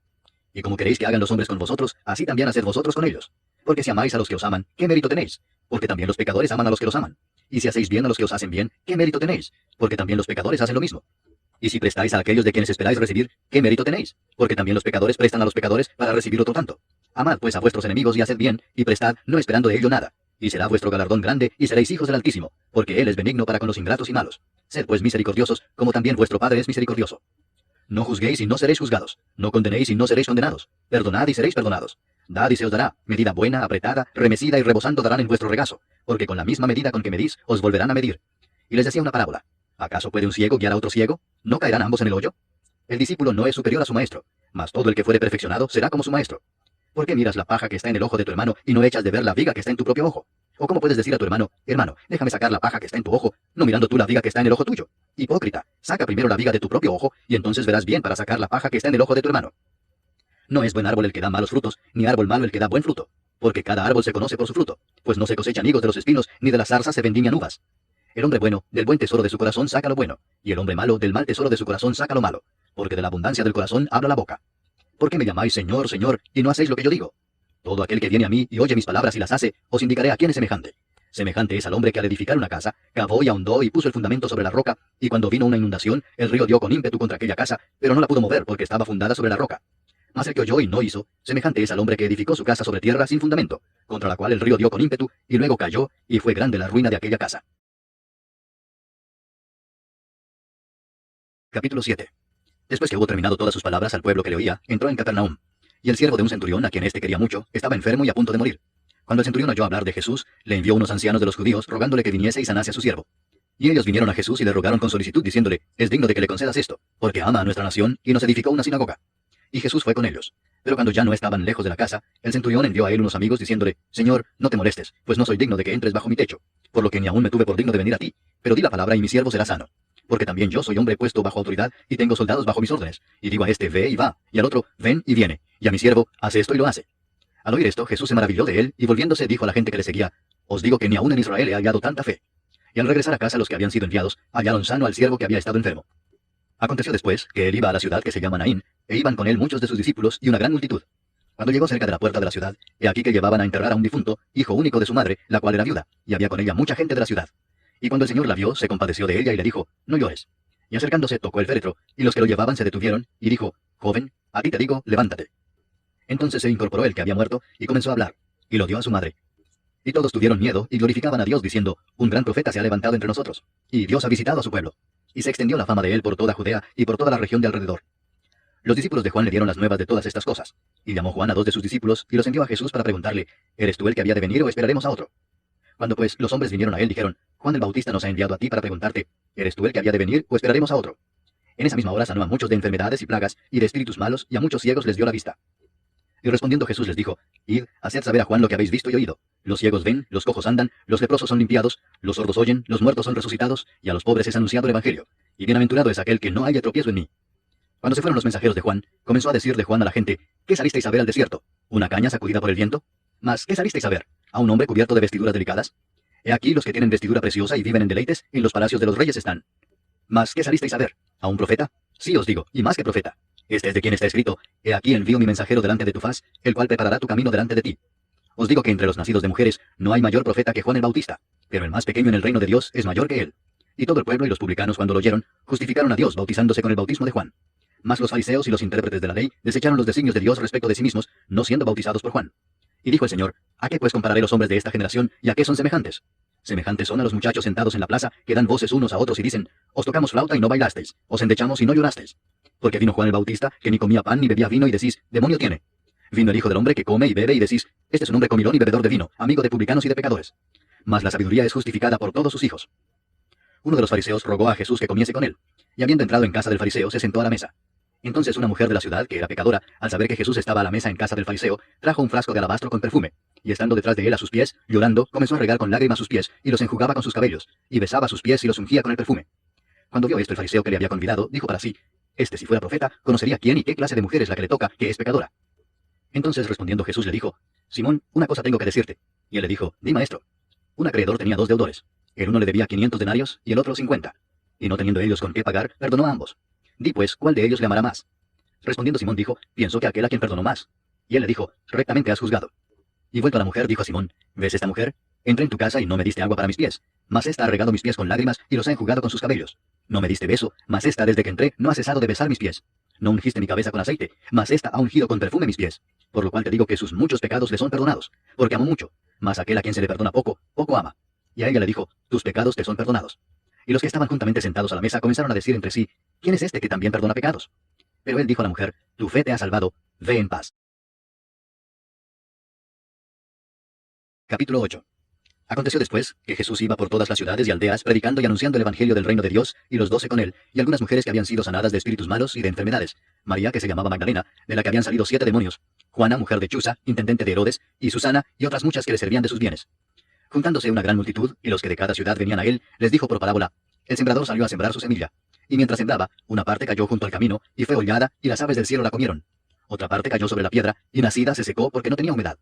Y como queréis que hagan los hombres con vosotros, así también haced vosotros con ellos. Porque si amáis a los que os aman, ¿qué mérito tenéis? Porque también los pecadores aman a los que los aman. Y si hacéis bien a los que os hacen bien, ¿qué mérito tenéis? Porque también los pecadores hacen lo mismo. Y si prestáis a aquellos de quienes esperáis recibir, ¿qué mérito tenéis? Porque también los pecadores prestan a los pecadores para recibir otro tanto. Amad pues a vuestros enemigos y haced bien, y prestad, no esperando de ello nada. Y será vuestro galardón grande, y seréis hijos del Altísimo, porque Él es benigno para con los ingratos y malos. Sed pues misericordiosos, como también vuestro Padre es misericordioso. No juzguéis y no seréis juzgados. No condenéis y no seréis condenados. Perdonad y seréis perdonados. Dad y se os dará. Medida buena, apretada, remecida y rebosando darán en vuestro regazo. Porque con la misma medida con que medís, os volverán a medir. Y les decía una parábola. ¿Acaso puede un ciego guiar a otro ciego? ¿No caerán ambos en el hoyo? El discípulo no es superior a su maestro, mas todo el que fuere perfeccionado será como su maestro. ¿Por qué miras la paja que está en el ojo de tu hermano y no echas de ver la viga que está en tu propio ojo? ¿O cómo puedes decir a tu hermano, hermano, déjame sacar la paja que está en tu ojo, no mirando tú la viga que está en el ojo tuyo? Hipócrita, saca primero la viga de tu propio ojo, y entonces verás bien para sacar la paja que está en el ojo de tu hermano. No es buen árbol el que da malos frutos, ni árbol malo el que da buen fruto, porque cada árbol se conoce por su fruto, pues no se cosechan higos de los espinos, ni de las zarzas se vendimian uvas. El hombre bueno, del buen tesoro de su corazón saca lo bueno, y el hombre malo, del mal tesoro de su corazón saca lo malo, porque de la abundancia del corazón habla la boca. ¿Por qué me llamáis Señor, Señor, y no hacéis lo que yo digo? Todo aquel que viene a mí y oye mis palabras y las hace, os indicaré a quién es semejante. Semejante es al hombre que al edificar una casa, cavó y ahondó y puso el fundamento sobre la roca, y cuando vino una inundación, el río dio con ímpetu contra aquella casa, pero no la pudo mover porque estaba fundada sobre la roca. Mas el que oyó y no hizo, semejante es al hombre que edificó su casa sobre tierra sin fundamento, contra la cual el río dio con ímpetu, y luego cayó, y fue grande la ruina de aquella casa. Capítulo 7. Después que hubo terminado todas sus palabras al pueblo que le oía, entró en Capernaum. Y el siervo de un centurión, a quien éste quería mucho, estaba enfermo y a punto de morir. Cuando el centurión oyó hablar de Jesús, le envió unos ancianos de los judíos, rogándole que viniese y sanase a su siervo. Y ellos vinieron a Jesús y le rogaron con solicitud, diciéndole, es digno de que le concedas esto, porque ama a nuestra nación y nos edificó una sinagoga. Y Jesús fue con ellos. Pero cuando ya no estaban lejos de la casa, el centurión envió a él unos amigos, diciéndole, Señor, no te molestes, pues no soy digno de que entres bajo mi techo, por lo que ni aún me tuve por digno de venir a ti, pero di la palabra y mi siervo será sano. Porque también yo soy hombre puesto bajo autoridad, y tengo soldados bajo mis órdenes, y digo a este, ve y va, y al otro, ven y viene, y a mi siervo, hace esto y lo hace. Al oír esto, Jesús se maravilló de él, y volviéndose dijo a la gente que le seguía, os digo que ni aún en Israel he hallado tanta fe. Y al regresar a casa los que habían sido enviados, hallaron sano al siervo que había estado enfermo. Aconteció después que él iba a la ciudad que se llama Naín, e iban con él muchos de sus discípulos y una gran multitud. Cuando llegó cerca de la puerta de la ciudad, he aquí que llevaban a enterrar a un difunto, hijo único de su madre, la cual era viuda, y había con ella mucha gente de la ciudad. Y cuando el Señor la vio, se compadeció de ella y le dijo, no llores. Y acercándose tocó el féretro, y los que lo llevaban se detuvieron, y dijo, joven, a ti te digo, levántate. Entonces se incorporó el que había muerto, y comenzó a hablar, y lo dio a su madre. Y todos tuvieron miedo, y glorificaban a Dios, diciendo, un gran profeta se ha levantado entre nosotros, y Dios ha visitado a su pueblo. Y se extendió la fama de él por toda Judea, y por toda la región de alrededor. Los discípulos de Juan le dieron las nuevas de todas estas cosas, y llamó Juan a dos de sus discípulos, y los envió a Jesús para preguntarle, ¿eres tú el que había de venir o esperaremos a otro? Cuando pues los hombres vinieron a él, dijeron, Juan el Bautista nos ha enviado a ti para preguntarte, ¿eres tú el que había de venir o esperaremos a otro? En esa misma hora sanó a muchos de enfermedades y plagas, y de espíritus malos, y a muchos ciegos les dio la vista. Y respondiendo Jesús les dijo, id, haced saber a Juan lo que habéis visto y oído. Los ciegos ven, los cojos andan, los leprosos son limpiados, los sordos oyen, los muertos son resucitados, y a los pobres es anunciado el Evangelio. Y bienaventurado es aquel que no haya tropiezo en mí. Cuando se fueron los mensajeros de Juan, comenzó a decir de Juan a la gente, ¿qué salisteis a ver al desierto? ¿Una caña sacudida por el viento? Mas, ¿qué salisteis a ver? ¿A un hombre cubierto de vestiduras delicadas? He aquí los que tienen vestidura preciosa y viven en deleites, en los palacios de los reyes están. Mas, ¿qué salisteis a ver? ¿A un profeta? Sí os digo, y más que profeta. Este es de quien está escrito, he aquí envío mi mensajero delante de tu faz, el cual preparará tu camino delante de ti. Os digo que entre los nacidos de mujeres no hay mayor profeta que Juan el Bautista, pero el más pequeño en el reino de Dios es mayor que él. Y todo el pueblo y los publicanos cuando lo oyeron, justificaron a Dios bautizándose con el bautismo de Juan. Mas los fariseos y los intérpretes de la ley desecharon los designios de Dios respecto de sí mismos, no siendo bautizados por Juan. Y dijo el Señor, ¿a qué pues compararé los hombres de esta generación, y a qué son semejantes? Semejantes son a los muchachos sentados en la plaza, que dan voces unos a otros y dicen, os tocamos flauta y no bailasteis, os endechamos y no llorasteis. Porque vino Juan el Bautista, que ni comía pan ni bebía vino, y decís, demonio tiene. Vino el Hijo del Hombre, que come y bebe, y decís, este es un hombre comilón y bebedor de vino, amigo de publicanos y de pecadores. Mas la sabiduría es justificada por todos sus hijos. Uno de los fariseos rogó a Jesús que comiese con él, y habiendo entrado en casa del fariseo, se sentó a la mesa. Entonces una mujer de la ciudad, que era pecadora, al saber que Jesús estaba a la mesa en casa del fariseo, trajo un frasco de alabastro con perfume, y estando detrás de él a sus pies, llorando, comenzó a regar con lágrimas sus pies, y los enjugaba con sus cabellos, y besaba sus pies y los ungía con el perfume. Cuando vio esto el fariseo que le había convidado, dijo para sí, este si fuera profeta, conocería quién y qué clase de mujer es la que le toca, que es pecadora. Entonces respondiendo Jesús le dijo, Simón, una cosa tengo que decirte. Y él le dijo, di maestro. Un acreedor tenía dos deudores. El uno le debía 500 denarios y el otro 50. Y no teniendo ellos con qué pagar, perdonó a ambos. Di pues, ¿cuál de ellos le amará más? Respondiendo Simón dijo, pienso que aquel a quien perdonó más. Y él le dijo, rectamente has juzgado. Y vuelto a la mujer, dijo a Simón, ¿ves esta mujer? Entré en tu casa y no me diste agua para mis pies, mas ésta ha regado mis pies con lágrimas y los ha enjugado con sus cabellos. No me diste beso, mas ésta desde que entré no ha cesado de besar mis pies. No ungiste mi cabeza con aceite, mas ésta ha ungido con perfume mis pies. Por lo cual te digo que sus muchos pecados le son perdonados, porque amó mucho. Mas aquel a quien se le perdona poco, poco ama. Y a ella le dijo, tus pecados te son perdonados. Y los que estaban juntamente sentados a la mesa comenzaron a decir entre sí, ¿quién es este que también perdona pecados? Pero él dijo a la mujer, tu fe te ha salvado, ve en paz. Capítulo 8. Aconteció después que Jesús iba por todas las ciudades y aldeas predicando y anunciando el evangelio del reino de Dios, y los 12 con él, y algunas mujeres que habían sido sanadas de espíritus malos y de enfermedades. María, que se llamaba Magdalena, de la que habían salido 7 demonios. Juana, mujer de Chuza, intendente de Herodes, y Susana, y otras muchas que le servían de sus bienes. Juntándose una gran multitud, y los que de cada ciudad venían a él, les dijo por parábola, el sembrador salió a sembrar su semilla. Y mientras sembraba, una parte cayó junto al camino, y fue hollada, y las aves del cielo la comieron. Otra parte cayó sobre la piedra, y nacida se secó porque no tenía humedad.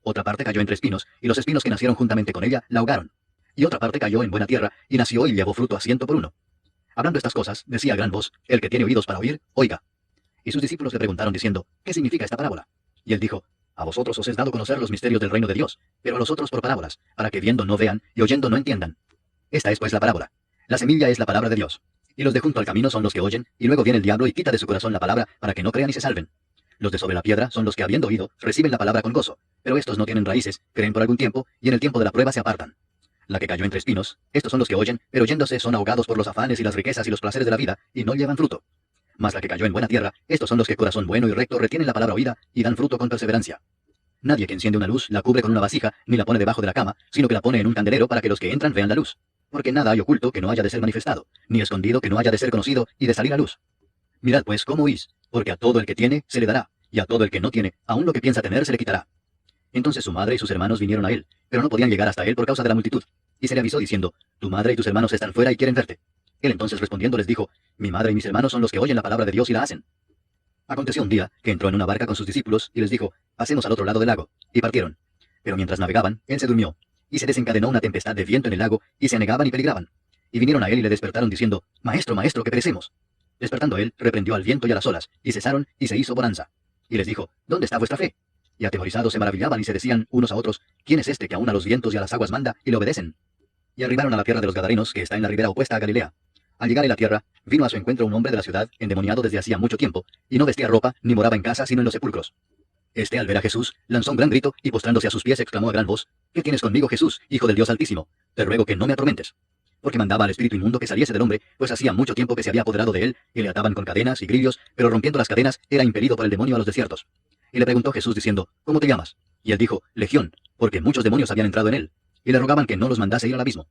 Otra parte cayó entre espinos, y los espinos que nacieron juntamente con ella la ahogaron. Y otra parte cayó en buena tierra, y nació y llevó fruto a 100 por uno. Hablando estas cosas, decía a gran voz, el que tiene oídos para oír, oiga. Y sus discípulos le preguntaron diciendo, ¿qué significa esta parábola? Y él dijo, a vosotros os es dado conocer los misterios del reino de Dios, pero a los otros por parábolas, para que viendo no vean, y oyendo no entiendan. Esta es pues la parábola. La semilla es la palabra de Dios. Y los de junto al camino son los que oyen, y luego viene el diablo y quita de su corazón la palabra, para que no crean y se salven. Los de sobre la piedra son los que habiendo oído, reciben la palabra con gozo, pero estos no tienen raíces, creen por algún tiempo, y en el tiempo de la prueba se apartan. La que cayó entre espinos, estos son los que oyen, pero oyéndose son ahogados por los afanes y las riquezas y los placeres de la vida, y no llevan fruto. Mas la que cayó en buena tierra, estos son los que corazón bueno y recto retienen la palabra oída, y dan fruto con perseverancia. Nadie que enciende una luz la cubre con una vasija, ni la pone debajo de la cama, sino que la pone en un candelero para que los que entran vean la luz. Porque nada hay oculto que no haya de ser manifestado, ni escondido que no haya de ser conocido y de salir a luz. Mirad pues cómo oís, porque a todo el que tiene se le dará, y a todo el que no tiene, aun lo que piensa tener se le quitará. Entonces su madre y sus hermanos vinieron a él, pero no podían llegar hasta él por causa de la multitud. Y se le avisó diciendo, tu madre y tus hermanos están fuera y quieren verte. Él entonces respondiendo les dijo, mi madre y mis hermanos son los que oyen la palabra de Dios y la hacen. Aconteció un día que entró en una barca con sus discípulos y les dijo, pasemos al otro lado del lago. Y partieron. Pero mientras navegaban, él se durmió. Y se desencadenó una tempestad de viento en el lago, y se anegaban y peligraban. Y vinieron a él y le despertaron diciendo, Maestro, maestro, que perecemos. Despertando él, reprendió al viento y a las olas, y cesaron, y se hizo bonanza. Y les dijo, ¿dónde está vuestra fe? Y atemorizados se maravillaban y se decían unos a otros, ¿quién es este que aún a los vientos y a las aguas manda y le obedecen? Y arribaron a la tierra de los Gadarenos, que está en la ribera opuesta a Galilea. Al llegar a la tierra, vino a su encuentro un hombre de la ciudad, endemoniado desde hacía mucho tiempo, y no vestía ropa, ni moraba en casa, sino en los sepulcros. Este, al ver a Jesús, lanzó un gran grito, y postrándose a sus pies, exclamó a gran voz, ¿qué tienes conmigo, Jesús, Hijo del Dios Altísimo? Te ruego que no me atormentes. Porque mandaba al espíritu inmundo que saliese del hombre, pues hacía mucho tiempo que se había apoderado de él, y le ataban con cadenas y grillos, pero rompiendo las cadenas, era impelido por el demonio a los desiertos. Y le preguntó Jesús diciendo, ¿cómo te llamas? Y él dijo, Legión, porque muchos demonios habían entrado en él, y le rogaban que no los mandase ir al abismo.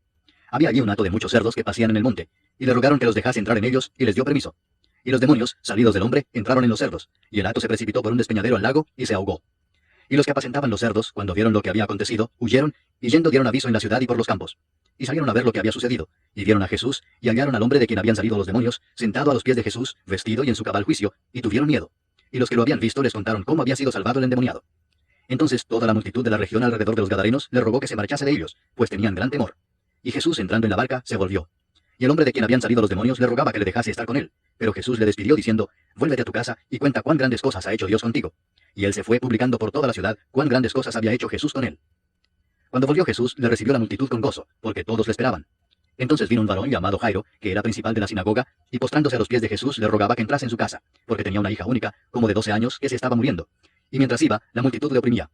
Había allí un hato de muchos cerdos que pasían en el monte, y le rogaron que los dejase entrar en ellos, y les dio permiso. Y los demonios, salidos del hombre, entraron en los cerdos, y el hato se precipitó por un despeñadero al lago, y se ahogó. Y los que apacentaban los cerdos, cuando vieron lo que había acontecido, huyeron, y yendo dieron aviso en la ciudad y por los campos. Y salieron a ver lo que había sucedido, y vieron a Jesús, y hallaron al hombre de quien habían salido los demonios, sentado a los pies de Jesús, vestido y en su cabal juicio, y tuvieron miedo. Y los que lo habían visto les contaron cómo había sido salvado el endemoniado. Entonces toda la multitud de la región alrededor de los Gadarenos le rogó que se marchase de ellos, pues tenían gran temor. Y Jesús, entrando en la barca, se volvió. Y el hombre de quien habían salido los demonios le rogaba que le dejase estar con él. Pero Jesús le despidió diciendo, vuélvete a tu casa y cuenta cuán grandes cosas ha hecho Dios contigo. Y él se fue publicando por toda la ciudad cuán grandes cosas había hecho Jesús con él. Cuando volvió Jesús, le recibió la multitud con gozo, porque todos le esperaban. Entonces vino un varón llamado Jairo, que era principal de la sinagoga, y postrándose a los pies de Jesús le rogaba que entrase en su casa, porque tenía una hija única, como de 12 años, que se estaba muriendo. Y mientras iba, la multitud le oprimía.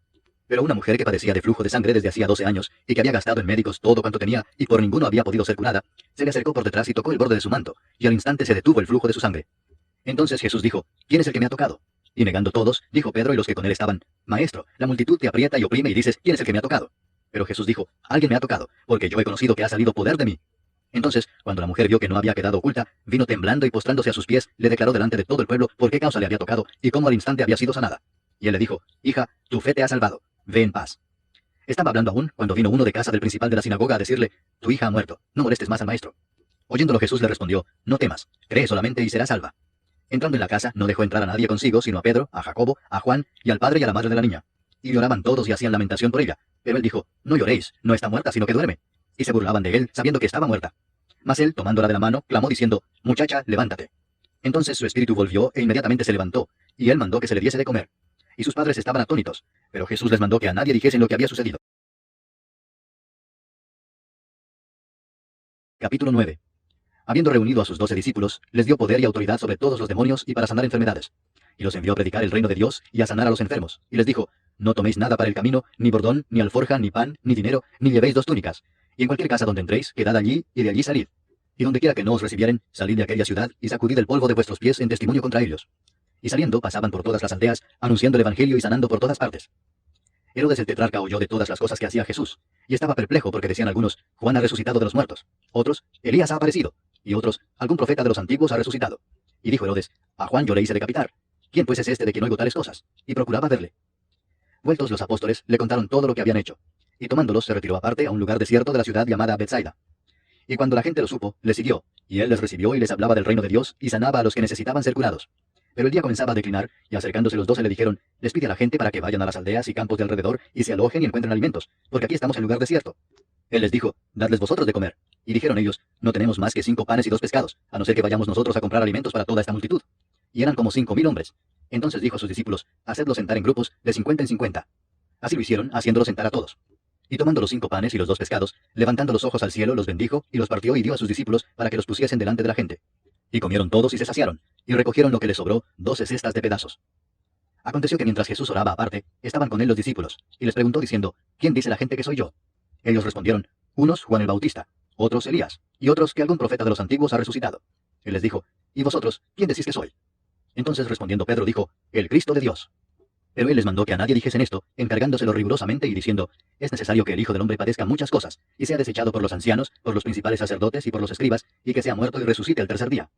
Pero una mujer que padecía de flujo de sangre desde hacía 12 años, y que había gastado en médicos todo cuanto tenía, y por ninguno había podido ser curada, se le acercó por detrás y tocó el borde de su manto, y al instante se detuvo el flujo de su sangre. Entonces Jesús dijo, ¿quién es el que me ha tocado? Y negando todos, dijo Pedro y los que con él estaban, Maestro, la multitud te aprieta y oprime y dices, ¿quién es el que me ha tocado? Pero Jesús dijo, alguien me ha tocado, porque yo he conocido que ha salido poder de mí. Entonces, cuando la mujer vio que no había quedado oculta, vino temblando y postrándose a sus pies, le declaró delante de todo el pueblo por qué causa le había tocado, y cómo al instante había sido sanada. Y él le dijo, Hija, tu fe te ha salvado, ve en paz. Estaba hablando aún, cuando vino uno de casa del principal de la sinagoga a decirle, tu hija ha muerto, no molestes más al maestro. Oyéndolo Jesús le respondió, no temas, cree solamente y serás salva. Entrando en la casa, no dejó entrar a nadie consigo, sino a Pedro, a Jacobo, a Juan, y al padre y a la madre de la niña. Y lloraban todos y hacían lamentación por ella. Pero él dijo, no lloréis, no está muerta, sino que duerme. y se burlaban de él, sabiendo que estaba muerta. Mas él, tomándola de la mano, clamó diciendo, «Muchacha, levántate». Entonces su espíritu volvió, e inmediatamente se levantó, y él mandó que se le diese de comer. Y sus padres estaban atónitos, pero Jesús les mandó que a nadie dijesen lo que había sucedido. Capítulo 9. Habiendo reunido a sus 12 discípulos, les dio poder y autoridad sobre todos los demonios y para sanar enfermedades. Y los envió a predicar el reino de Dios y a sanar a los enfermos. Y les dijo, «No toméis nada para el camino, ni bordón, ni alforja, ni pan, ni dinero, ni llevéis 2 túnicas. Y en cualquier casa donde entréis, quedad allí, y de allí salid. Y donde quiera que no os recibieren, salid de aquella ciudad, y sacudid el polvo de vuestros pies en testimonio contra ellos». Y saliendo, pasaban por todas las aldeas, anunciando el evangelio y sanando por todas partes. Herodes el tetrarca oyó de todas las cosas que hacía Jesús, y estaba perplejo porque decían algunos, «Juan ha resucitado de los muertos», otros, «Elías ha aparecido», y otros, «Algún profeta de los antiguos ha resucitado». Y dijo Herodes, «A Juan yo le hice decapitar. ¿Quién pues es este de quien oigo tales cosas?». Y procuraba verle. Vueltos los apóstoles, le contaron todo lo que habían hecho, y tomándolos se retiró aparte a un lugar desierto de la ciudad llamada Betsaida. Y cuando la gente lo supo, le siguió, y él les recibió y les hablaba del reino de Dios, y sanaba a los que necesitaban ser curados. Pero el día comenzaba a declinar, y acercándose los 12 le dijeron, «Despide a la gente para que vayan a las aldeas y campos de alrededor, y se alojen y encuentren alimentos, porque aquí estamos en lugar desierto». Él les dijo, «Dadles vosotros de comer». Y dijeron ellos, «No tenemos más que 5 panes y 2 pescados, a no ser que vayamos nosotros a comprar alimentos para toda esta multitud». Y eran como 5,000 hombres. Entonces dijo a sus discípulos, «Hacedlos sentar en grupos, de 50 en 50». Así lo hicieron, haciéndolos sentar a todos. Y tomando los 5 panes y los 2 pescados, levantando los ojos al cielo, los bendijo, y los partió y dio a sus discípulos para que los pusiesen delante de la gente. Y comieron todos y se saciaron, y recogieron lo que les sobró, 12 cestas de pedazos. Aconteció que mientras Jesús oraba aparte, estaban con él los discípulos, y les preguntó diciendo, «¿Quién dice la gente que soy yo?». Ellos respondieron, unos Juan el Bautista, otros Elías, y otros que algún profeta de los antiguos ha resucitado. Él les dijo, «¿Y vosotros, quién decís que soy?». Entonces respondiendo Pedro dijo, «El Cristo de Dios». Pero él les mandó que a nadie dijesen esto, encargándoselo rigurosamente y diciendo, «Es necesario que el Hijo del Hombre padezca muchas cosas, y sea desechado por los ancianos, por los principales sacerdotes y por los escribas, y que sea muerto y resucite el tercer día».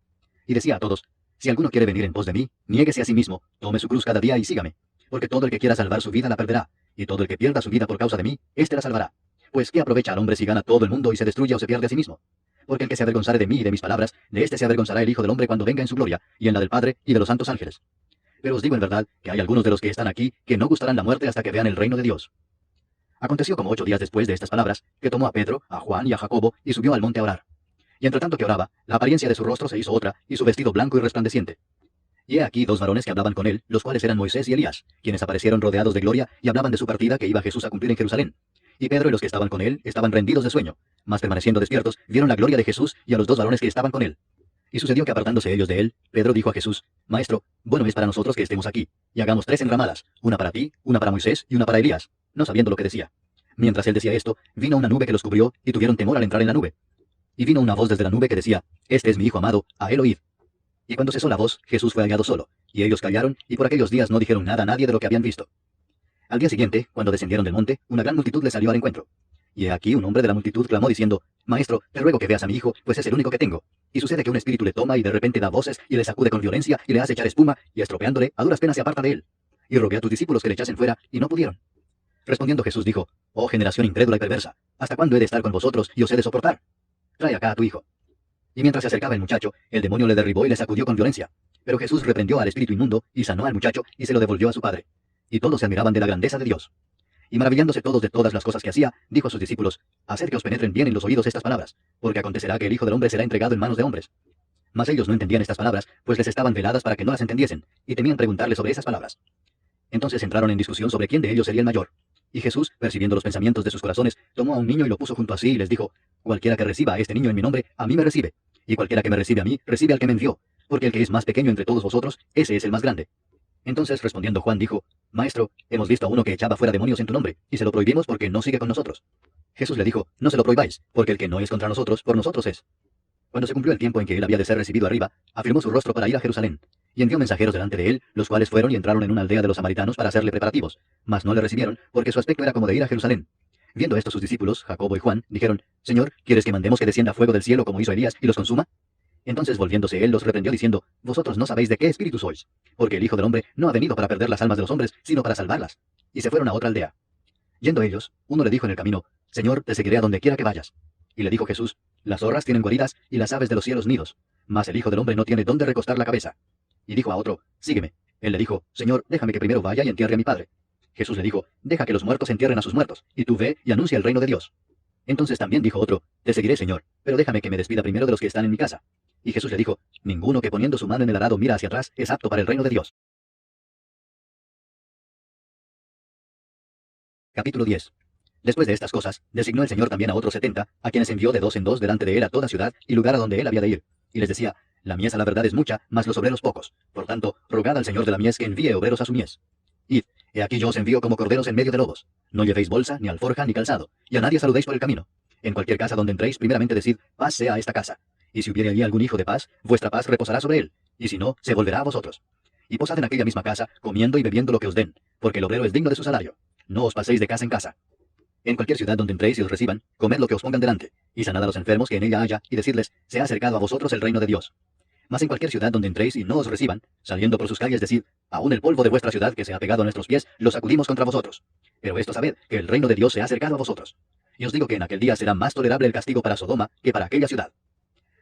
Y decía a todos, «Si alguno quiere venir en pos de mí, niéguese a sí mismo, tome su cruz cada día y sígame. Porque todo el que quiera salvar su vida la perderá, y todo el que pierda su vida por causa de mí, éste la salvará. Pues ¿qué aprovecha al hombre si gana todo el mundo y se destruye o se pierde a sí mismo? Porque el que se avergonzare de mí y de mis palabras, de éste se avergonzará el Hijo del Hombre cuando venga en su gloria, y en la del Padre y de los santos ángeles. Pero os digo en verdad que hay algunos de los que están aquí que no gustarán la muerte hasta que vean el reino de Dios». Aconteció como 8 días después de estas palabras, que tomó a Pedro, a Juan y a Jacobo, y subió al monte a orar. Y entre tanto que oraba, la apariencia de su rostro se hizo otra, y su vestido blanco y resplandeciente. Y he aquí 2 varones que hablaban con él, los cuales eran Moisés y Elías, quienes aparecieron rodeados de gloria, y hablaban de su partida que iba Jesús a cumplir en Jerusalén. Y Pedro y los que estaban con él estaban rendidos de sueño, mas permaneciendo despiertos, vieron la gloria de Jesús y a los 2 varones que estaban con él. Y sucedió que apartándose ellos de él, Pedro dijo a Jesús, «Maestro, bueno es para nosotros que estemos aquí, y hagamos 3 enramadas, una para ti, una para Moisés y una para Elías», no sabiendo lo que decía. Mientras él decía esto, vino una nube que los cubrió, y tuvieron temor al entrar en la nube. Y vino una voz desde la nube que decía, «Este es mi Hijo amado, a él oíd». Y cuando cesó la voz, Jesús fue hallado solo, y ellos callaron, y por aquellos días no dijeron nada a nadie de lo que habían visto. Al día siguiente, cuando descendieron del monte, una gran multitud les salió al encuentro. Y he aquí un hombre de la multitud clamó diciendo, «Maestro, te ruego que veas a mi hijo, pues es el único que tengo». Y sucede que un espíritu le toma y de repente da voces, y le sacude con violencia, y le hace echar espuma, y estropeándole, a duras penas se aparta de él. Y rogué a tus discípulos que le echasen fuera, y no pudieron. Respondiendo Jesús dijo, «Oh generación incrédula y perversa, ¿hasta cuándo he de estar con vosotros y os he de soportar? Trae acá a tu hijo». Y mientras se acercaba el muchacho, el demonio le derribó y le sacudió con violencia. Pero Jesús reprendió al espíritu inmundo, y sanó al muchacho, y se lo devolvió a su padre. Y todos se admiraban de la grandeza de Dios. Y maravillándose todos de todas las cosas que hacía, dijo a sus discípulos, «Haced que os penetren bien en los oídos estas palabras, porque acontecerá que el Hijo del Hombre será entregado en manos de hombres». Mas ellos no entendían estas palabras, pues les estaban veladas para que no las entendiesen, y temían preguntarle sobre esas palabras. Entonces entraron en discusión sobre quién de ellos sería el mayor. Y Jesús, percibiendo los pensamientos de sus corazones, tomó a un niño y lo puso junto a sí, y les dijo, «Cualquiera que reciba a este niño en mi nombre, a mí me recibe, y cualquiera que me recibe a mí, recibe al que me envió, porque el que es más pequeño entre todos vosotros, ese es el más grande». Entonces respondiendo Juan dijo, «Maestro, hemos visto a uno que echaba fuera demonios en tu nombre, y se lo prohibimos porque no sigue con nosotros». Jesús le dijo, «No se lo prohibáis, porque el que no es contra nosotros, por nosotros es». Cuando se cumplió el tiempo en que él había de ser recibido arriba, afirmó su rostro para ir a Jerusalén, y envió mensajeros delante de él, los cuales fueron y entraron en una aldea de los samaritanos para hacerle preparativos, mas no le recibieron, porque su aspecto era como de ir a Jerusalén. Viendo esto sus discípulos, Jacobo y Juan, dijeron, «Señor, ¿quieres que mandemos que descienda fuego del cielo como hizo Elías y los consuma?». Entonces volviéndose él los reprendió diciendo, «Vosotros no sabéis de qué espíritu sois, porque el Hijo del Hombre no ha venido para perder las almas de los hombres, sino para salvarlas». Y se fueron a otra aldea. Yendo ellos, uno le dijo en el camino, «Señor, te seguiré a donde quiera que vayas». Y le dijo Jesús, «Las zorras tienen guaridas y las aves de los cielos nidos, mas el Hijo del Hombre no tiene dónde recostar la cabeza». Y dijo a otro, «Sígueme». Él le dijo, «Señor, déjame que primero vaya y entierre a mi padre». Jesús le dijo, «Deja que los muertos entierren a sus muertos, y tú ve y anuncia el reino de Dios». Entonces también dijo otro, te seguiré, Señor, pero déjame que me despida primero de los que están en mi casa. Y Jesús le dijo, ninguno que poniendo su mano en el arado mira hacia atrás es apto para el reino de Dios. Capítulo 10. Después de estas cosas, designó el Señor también a otros 70, a quienes envió de dos en dos delante de él a toda ciudad y lugar a donde él había de ir. Y les decía, la mies a la verdad es mucha, mas los obreros pocos. Por tanto, rogad al Señor de la mies que envíe obreros a su mies. Id, he aquí yo os envío como corderos en medio de lobos. No llevéis bolsa, ni alforja, ni calzado, y a nadie saludéis por el camino. En cualquier casa donde entréis, primeramente decid, paz sea a esta casa. Y si hubiere allí algún hijo de paz, vuestra paz reposará sobre él, y si no, se volverá a vosotros. Y posad en aquella misma casa, comiendo y bebiendo lo que os den, porque el obrero es digno de su salario. No os paséis de casa en casa. En cualquier ciudad donde entréis y os reciban, comed lo que os pongan delante, y sanad a los enfermos que en ella haya, y decirles, se ha acercado a vosotros el reino de Dios. Mas en cualquier ciudad donde entréis y no os reciban, saliendo por sus calles decid, aún el polvo de vuestra ciudad que se ha pegado a nuestros pies, lo sacudimos contra vosotros. Pero esto sabed, que el reino de Dios se ha acercado a vosotros. Y os digo que en aquel día será más tolerable el castigo para Sodoma que para aquella ciudad.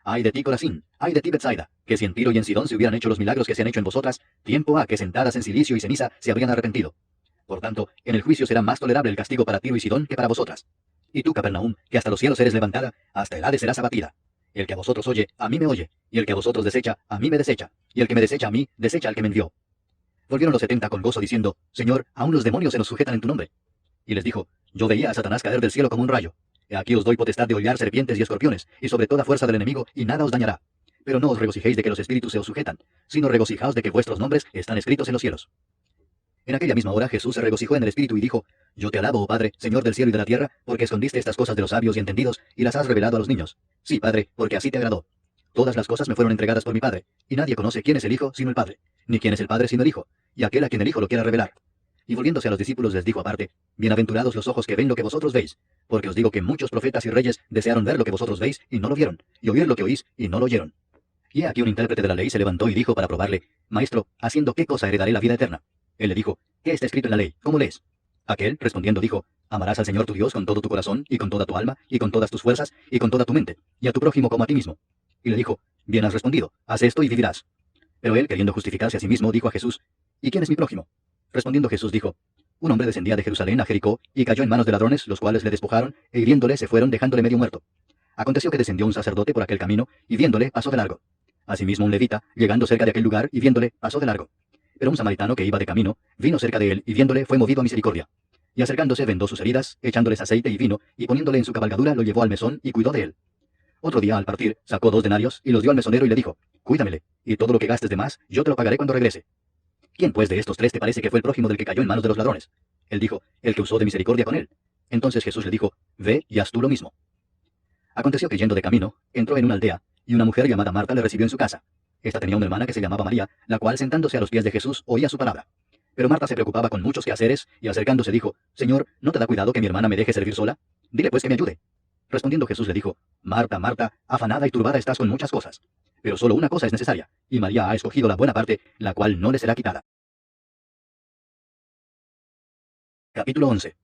Ay de ti, Corazín, ay de ti, Betsaida, que si en Tiro y en Sidón se hubieran hecho los milagros que se han hecho en vosotras, tiempo ha que sentadas en silicio y ceniza se habrían arrepentido. Por tanto, en el juicio será más tolerable el castigo para Tiro y Sidón que para vosotras. Y tú, Capernaum, que hasta los cielos eres levantada, hasta el Hades serás abatida. El que a vosotros oye, a mí me oye, y el que a vosotros desecha, a mí me desecha, y el que me desecha a mí, desecha al que me envió. Volvieron los 70 con gozo diciendo, Señor, aún los demonios se nos sujetan en tu nombre. Y les dijo, yo veía a Satanás caer del cielo como un rayo. He aquí os doy potestad de hollar serpientes y escorpiones, y sobre toda fuerza del enemigo, y nada os dañará. Pero no os regocijéis de que los espíritus se os sujetan, sino regocijaos de que vuestros nombres están escritos en los cielos. En aquella misma hora Jesús se regocijó en el espíritu y dijo, yo te alabo, oh Padre, Señor del cielo y de la tierra, porque escondiste estas cosas de los sabios y entendidos, y las has revelado a los niños. Sí, Padre, porque así te agradó. Todas las cosas me fueron entregadas por mi Padre, y nadie conoce quién es el Hijo sino el Padre, ni quién es el Padre sino el Hijo, y aquel a quien el Hijo lo quiera revelar. Y volviéndose a los discípulos les dijo aparte, bienaventurados los ojos que ven lo que vosotros veis, porque os digo que muchos profetas y reyes desearon ver lo que vosotros veis y no lo vieron, y oír lo que oís y no lo oyeron. Y aquí un intérprete de la ley se levantó y dijo para probarle, Maestro, ¿haciendo qué cosa heredaré la vida eterna? Él le dijo, ¿qué está escrito en la ley? ¿Cómo lees? Aquel, respondiendo, dijo, amarás al Señor tu Dios con todo tu corazón, y con toda tu alma, y con todas tus fuerzas, y con toda tu mente, y a tu prójimo como a ti mismo. Y le dijo, bien has respondido, haz esto y vivirás. Pero él, queriendo justificarse a sí mismo, dijo a Jesús, ¿y quién es mi prójimo? Respondiendo Jesús dijo, un hombre descendía de Jerusalén a Jericó, y cayó en manos de ladrones, los cuales le despojaron, e hiriéndole se fueron dejándole medio muerto. Aconteció que descendió un sacerdote por aquel camino, y viéndole, pasó de largo. Asimismo un levita, llegando cerca de aquel lugar, y viéndole, pasó de largo. Pero un samaritano que iba de camino, vino cerca de él, y viéndole, fue movido a misericordia. Y acercándose vendó sus heridas, echándoles aceite y vino, y poniéndole en su cabalgadura, lo llevó al mesón, y cuidó de él. Otro día, al partir, sacó 2 denarios, y los dio al mesonero y le dijo, cuídamele, y todo lo que gastes de más, yo te lo pagaré cuando regrese. ¿Quién pues de estos 3 te parece que fue el prójimo del que cayó en manos de los ladrones? Él dijo, el que usó de misericordia con él. Entonces Jesús le dijo, ve y haz tú lo mismo. Aconteció que yendo de camino, entró en una aldea, y una mujer llamada Marta le recibió en su casa. Esta tenía una hermana que se llamaba María, la cual sentándose a los pies de Jesús oía su palabra. Pero Marta se preocupaba con muchos quehaceres, y acercándose dijo, Señor, ¿no te da cuidado que mi hermana me deje servir sola? Dile pues que me ayude. Respondiendo Jesús le dijo, Marta, Marta, afanada y turbada estás con muchas cosas. Pero solo una cosa es necesaria, y María ha escogido la buena parte, la cual no le será quitada. Capítulo 11.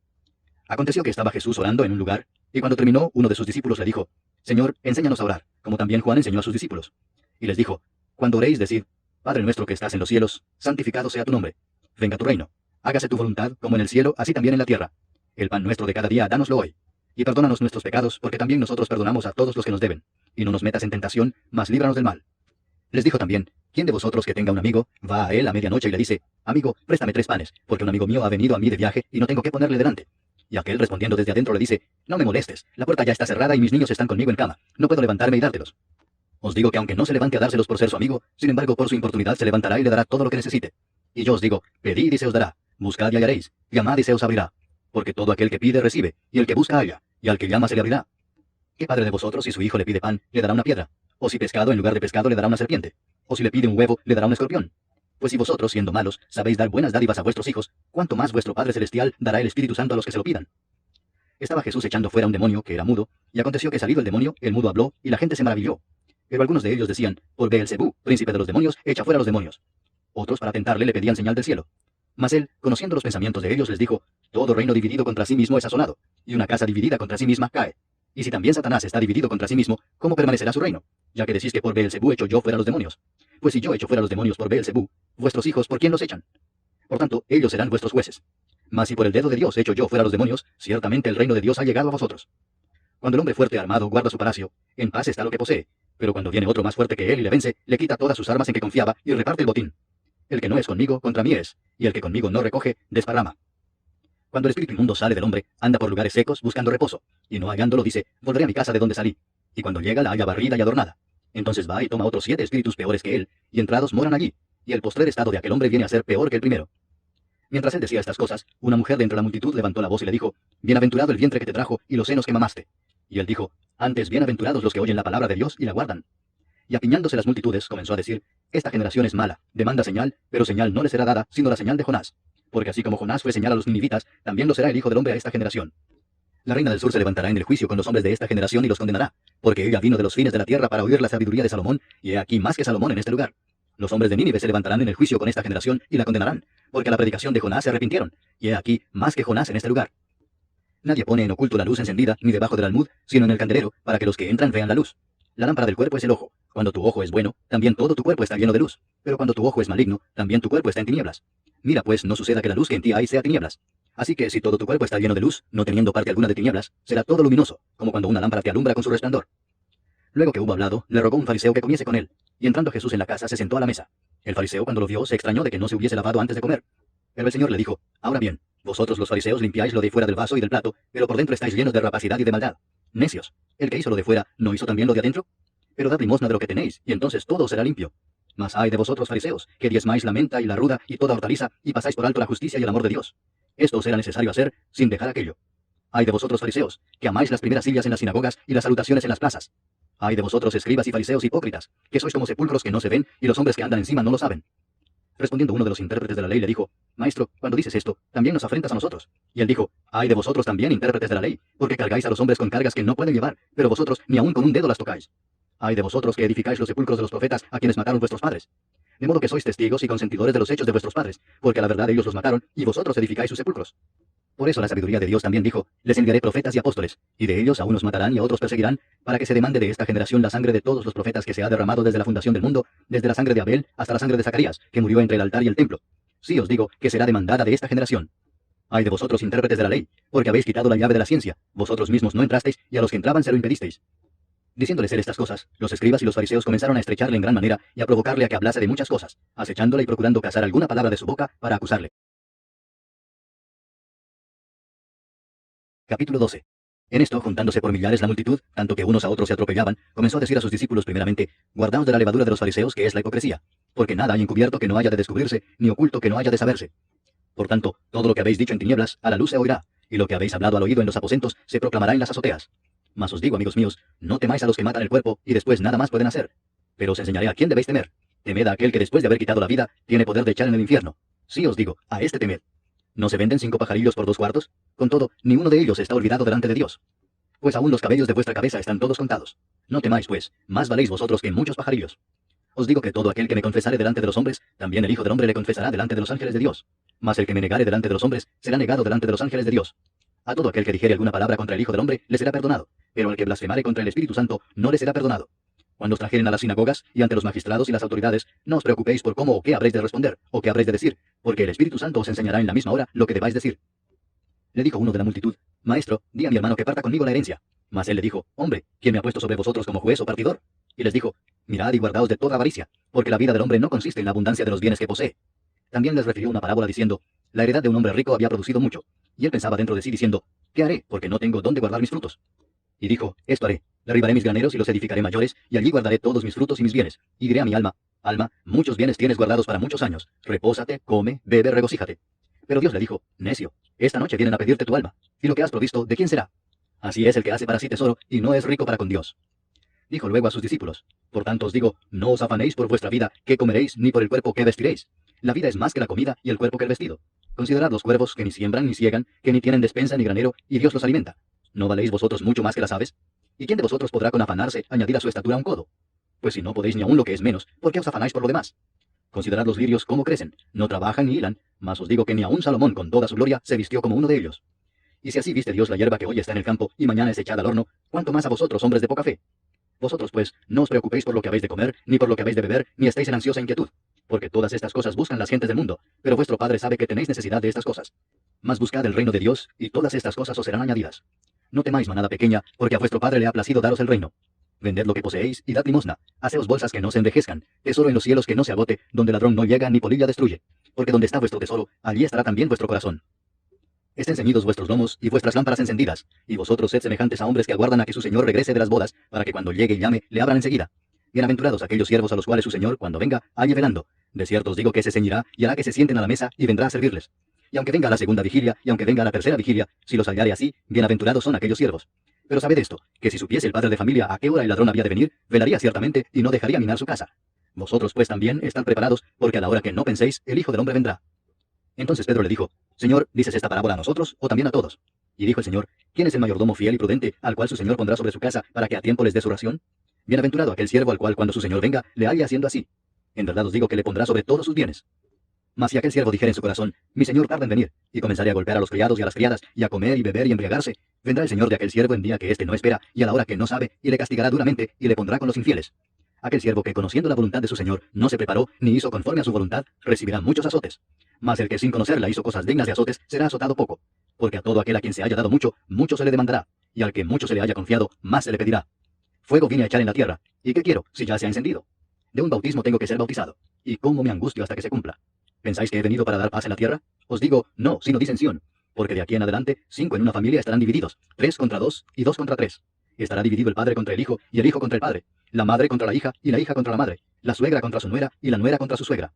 Aconteció que estaba Jesús orando en un lugar, y cuando terminó, uno de sus discípulos le dijo, Señor, enséñanos a orar, como también Juan enseñó a sus discípulos. Y les dijo, cuando oréis, decid, Padre nuestro que estás en los cielos, santificado sea tu nombre. Venga tu reino. Hágase tu voluntad, como en el cielo, así también en la tierra. El pan nuestro de cada día, dánoslo hoy. Y perdónanos nuestros pecados, porque también nosotros perdonamos a todos los que nos deben. Y no nos metas en tentación, mas líbranos del mal. Les dijo también, ¿quién de vosotros que tenga un amigo, va a él a medianoche y le dice, amigo, préstame 3 panes, porque un amigo mío ha venido a mí de viaje y no tengo qué ponerle delante? Y aquel respondiendo desde adentro le dice, no me molestes, la puerta ya está cerrada y mis niños están conmigo en cama, no puedo levantarme y dártelos. Os digo que aunque no se levante a dárselos por ser su amigo, sin embargo por su importunidad se levantará y le dará todo lo que necesite. Y yo os digo, pedid y se os dará, buscad y hallaréis, llamad y se os abrirá. Porque todo aquel que pide recibe, y el que busca halla, y al que llama se le abrirá. ¿Qué padre de vosotros si su hijo le pide pan, le dará una piedra? ¿O si pescado en lugar de pescado le dará una serpiente? ¿O si le pide un huevo, le dará un escorpión? Pues si vosotros, siendo malos, sabéis dar buenas dádivas a vuestros hijos, ¿cuánto más vuestro Padre Celestial dará el Espíritu Santo a los que se lo pidan? Estaba Jesús echando fuera un demonio que era mudo, y aconteció que salido el demonio, el mudo habló, y la gente se maravilló. Pero algunos de ellos decían, por Beelzebú, príncipe de los demonios, echa fuera a los demonios. Otros para tentarle le pedían señal del cielo. Mas él, conociendo los pensamientos de ellos, les dijo, todo reino dividido contra sí mismo es asolado, y una casa dividida contra sí misma cae. Y si también Satanás está dividido contra sí mismo, ¿cómo permanecerá su reino? Ya que decís que por Beelzebú echo yo fuera a los demonios. Pues si yo echo fuera a los demonios por Beelzebú, vuestros hijos, ¿por quién los echan? Por tanto, ellos serán vuestros jueces. Mas si por el dedo de Dios echo yo fuera a los demonios, ciertamente el reino de Dios ha llegado a vosotros. Cuando el hombre fuerte armado guarda su palacio, en paz está lo que posee. Pero cuando viene otro más fuerte que él y le vence, le quita todas sus armas en que confiaba y reparte el botín. El que no es conmigo, contra mí es, y el que conmigo no recoge, desparrama. Cuando el espíritu inmundo sale del hombre, anda por lugares secos buscando reposo, y no hallándolo dice, volveré a mi casa de donde salí. Y cuando llega la halla barrida y adornada. Entonces va y toma otros 7 espíritus peores que él, y entrados moran allí, y el postrer estado de aquel hombre viene a ser peor que el primero. Mientras él decía estas cosas, una mujer de entre la multitud levantó la voz y le dijo, bienaventurado el vientre que te trajo y los senos que mamaste. Y él dijo, antes bienaventurados los que oyen la palabra de Dios y la guardan. Y apiñándose las multitudes, comenzó a decir, esta generación es mala, demanda señal, pero señal no le será dada, sino la señal de Jonás. Porque así como Jonás fue señal a los ninivitas, también lo será el Hijo del Hombre a esta generación. La reina del sur se levantará en el juicio con los hombres de esta generación y los condenará, porque ella vino de los fines de la tierra para oír la sabiduría de Salomón, y he aquí más que Salomón en este lugar. Los hombres de Nínive se levantarán en el juicio con esta generación y la condenarán, porque a la predicación de Jonás se arrepintieron, y he aquí más que Jonás en este lugar. Nadie pone en oculto la luz encendida, ni debajo del almud, sino en el candelero, para que los que entran vean la luz. La lámpara del cuerpo es el ojo. Cuando tu ojo es bueno, también todo tu cuerpo está lleno de luz. Pero cuando tu ojo es maligno, también tu cuerpo está en tinieblas. Mira pues, no suceda que la luz que en ti hay sea tinieblas. Así que si todo tu cuerpo está lleno de luz, no teniendo parte alguna de tinieblas, será todo luminoso, como cuando una lámpara te alumbra con su resplandor. Luego que hubo hablado, le rogó un fariseo que comiese con él, y entrando Jesús en la casa se sentó a la mesa. El fariseo cuando lo vio se extrañó de que no se hubiese lavado antes de comer. Pero el Señor le dijo, ahora bien, vosotros los fariseos limpiáis lo de fuera del vaso y del plato, pero por dentro estáis llenos de rapacidad y de maldad. Necios, el que hizo lo de fuera, ¿no hizo también lo de adentro? Pero dad limosna de lo que tenéis, y entonces todo será limpio. Mas ay de vosotros fariseos, que diezmáis la menta y la ruda y toda hortaliza, y pasáis por alto la justicia y el amor de Dios. Esto os era necesario hacer, sin dejar aquello. Ay de vosotros fariseos, que amáis las primeras sillas en las sinagogas y las salutaciones en las plazas. Ay de vosotros escribas y fariseos hipócritas, que sois como sepulcros que no se ven, y los hombres que andan encima no lo saben. Respondiendo uno de los intérpretes de la ley le dijo, Maestro, cuando dices esto, también nos afrentas a nosotros. Y él dijo, ay de vosotros también, intérpretes de la ley, porque cargáis a los hombres con cargas que no pueden llevar, pero vosotros ni aun con un dedo las tocáis. Ay de vosotros que edificáis los sepulcros de los profetas a quienes mataron vuestros padres. De modo que sois testigos y consentidores de los hechos de vuestros padres, porque a la verdad ellos los mataron, y vosotros edificáis sus sepulcros. Por eso la sabiduría de Dios también dijo, les enviaré profetas y apóstoles, y de ellos a unos matarán y a otros perseguirán, para que se demande de esta generación la sangre de todos los profetas que se ha derramado desde la fundación del mundo, desde la sangre de Abel hasta la sangre de Zacarías, que murió entre el altar y el templo. Sí os digo que será demandada de esta generación. Ay de vosotros intérpretes de la ley, porque habéis quitado la llave de la ciencia, vosotros mismos no entrasteis, y a los que entraban se lo impedisteis. Diciéndoles él estas cosas, los escribas y los fariseos comenzaron a estrecharle en gran manera y a provocarle a que hablase de muchas cosas, acechándole y procurando cazar alguna palabra de su boca para acusarle. Capítulo 12. En esto, juntándose por millares la multitud, tanto que unos a otros se atropellaban, comenzó a decir a sus discípulos primeramente, guardaos de la levadura de los fariseos, que es la hipocresía, porque nada hay encubierto que no haya de descubrirse, ni oculto que no haya de saberse. Por tanto, todo lo que habéis dicho en tinieblas, a la luz se oirá, y lo que habéis hablado al oído en los aposentos, se proclamará en las azoteas. Mas os digo, amigos míos, no temáis a los que matan el cuerpo, y después nada más pueden hacer. Pero os enseñaré a quién debéis temer. Temed a aquel que después de haber quitado la vida, tiene poder de echar en el infierno. Sí os digo, a este temed. ¿No se venden 5 pajarillos por 2 cuartos? Con todo, ni uno de ellos está olvidado delante de Dios. Pues aún los cabellos de vuestra cabeza están todos contados. No temáis, pues, más valéis vosotros que muchos pajarillos. Os digo que todo aquel que me confesare delante de los hombres, también el Hijo del Hombre le confesará delante de los ángeles de Dios. Mas el que me negare delante de los hombres, será negado delante de los ángeles de Dios. A todo aquel que dijere alguna palabra contra el Hijo del Hombre, le será perdonado, pero al que blasfemare contra el Espíritu Santo, no le será perdonado. Cuando os trajeren a las sinagogas y ante los magistrados y las autoridades, no os preocupéis por cómo o qué habréis de responder, o qué habréis de decir, porque el Espíritu Santo os enseñará en la misma hora lo que debáis decir. Le dijo uno de la multitud, Maestro, di a mi hermano que parta conmigo la herencia. Mas él le dijo, Hombre, ¿quién me ha puesto sobre vosotros como juez o partidor? Y les dijo, Mirad y guardaos de toda avaricia, porque la vida del hombre no consiste en la abundancia de los bienes que posee. También les refirió una parábola diciendo, la heredad de un hombre rico había producido mucho, y él pensaba dentro de sí diciendo, ¿qué haré? Porque no tengo dónde guardar mis frutos. Y dijo, esto haré, derribaré mis graneros y los edificaré mayores, y allí guardaré todos mis frutos y mis bienes. Y diré a mi alma, alma, muchos bienes tienes guardados para muchos años, repósate, come, bebe, regocíjate. Pero Dios le dijo, necio, esta noche vienen a pedirte tu alma, y lo que has provisto, ¿de quién será? Así es el que hace para sí tesoro, y no es rico para con Dios. Dijo luego a sus discípulos, por tanto os digo, no os afanéis por vuestra vida, qué comeréis, ni por el cuerpo qué vestiréis. La vida es más que la comida, y el cuerpo que el vestido. Considerad los cuervos que ni siembran ni ciegan, que ni tienen despensa ni granero, y Dios los alimenta. ¿No valéis vosotros mucho más que las aves? ¿Y quién de vosotros podrá con afanarse añadir a su estatura un codo? Pues si no podéis ni aun lo que es menos, ¿por qué os afanáis por lo demás? Considerad los lirios cómo crecen, no trabajan ni hilan, mas os digo que ni aun Salomón con toda su gloria se vistió como uno de ellos. Y si así viste Dios la hierba que hoy está en el campo y mañana es echada al horno, ¿cuánto más a vosotros, hombres de poca fe? Vosotros pues, no os preocupéis por lo que habéis de comer, ni por lo que habéis de beber, ni estéis en ansiosa inquietud, porque todas estas cosas buscan las gentes del mundo, pero vuestro Padre sabe que tenéis necesidad de estas cosas. Mas buscad el reino de Dios, y todas estas cosas os serán añadidas. No temáis, manada pequeña, porque a vuestro Padre le ha placido daros el reino. Vended lo que poseéis y dad limosna. Haceos bolsas que no se envejezcan, tesoro en los cielos que no se agote, donde ladrón no llega ni polilla destruye. Porque donde está vuestro tesoro, allí estará también vuestro corazón. Estén ceñidos vuestros lomos y vuestras lámparas encendidas, y vosotros sed semejantes a hombres que aguardan a que su señor regrese de las bodas, para que cuando llegue y llame, le abran enseguida. Bienaventurados aquellos siervos a los cuales su señor, cuando venga, halle velando. De cierto os digo que se ceñirá y hará que se sienten a la mesa y vendrá a servirles. Y aunque venga a la segunda vigilia, y aunque venga a la tercera vigilia, si los hallare así, bienaventurados son aquellos siervos. Pero sabed esto, que si supiese el padre de familia a qué hora el ladrón había de venir, velaría ciertamente y no dejaría minar su casa. Vosotros pues también estad preparados, porque a la hora que no penséis, el Hijo del Hombre vendrá. Entonces Pedro le dijo, Señor, ¿dices esta parábola a nosotros o también a todos? Y dijo el Señor, ¿quién es el mayordomo fiel y prudente, al cual su señor pondrá sobre su casa, para que a tiempo les dé su ración? Bienaventurado aquel siervo al cual cuando su señor venga, le halle haciendo así. En verdad os digo que le pondrá sobre todos sus bienes. Mas si aquel siervo dijera en su corazón, mi señor tarda en venir, y comenzaré a golpear a los criados y a las criadas, y a comer y beber y embriagarse, vendrá el señor de aquel siervo en día que éste no espera, y a la hora que no sabe, y le castigará duramente, y le pondrá con los infieles. Aquel siervo que, conociendo la voluntad de su señor, no se preparó, ni hizo conforme a su voluntad, recibirá muchos azotes. Mas el que sin conocerla hizo cosas dignas de azotes, será azotado poco. Porque a todo aquel a quien se haya dado mucho, mucho se le demandará, y al que mucho se le haya confiado, más se le pedirá. Fuego vine a echar en la tierra, ¿y qué quiero, si ya se ha encendido? De un bautismo tengo que ser bautizado, y cómo me angustio hasta que se cumpla. ¿Pensáis que he venido para dar paz en la tierra? Os digo, no, sino disensión. Porque de aquí en adelante, 5 en una familia estarán divididos, 3 contra 2 y 2 contra 3. Estará dividido el padre contra el hijo, y el hijo contra el padre, la madre contra la hija, y la hija contra la madre, la suegra contra su nuera, y la nuera contra su suegra.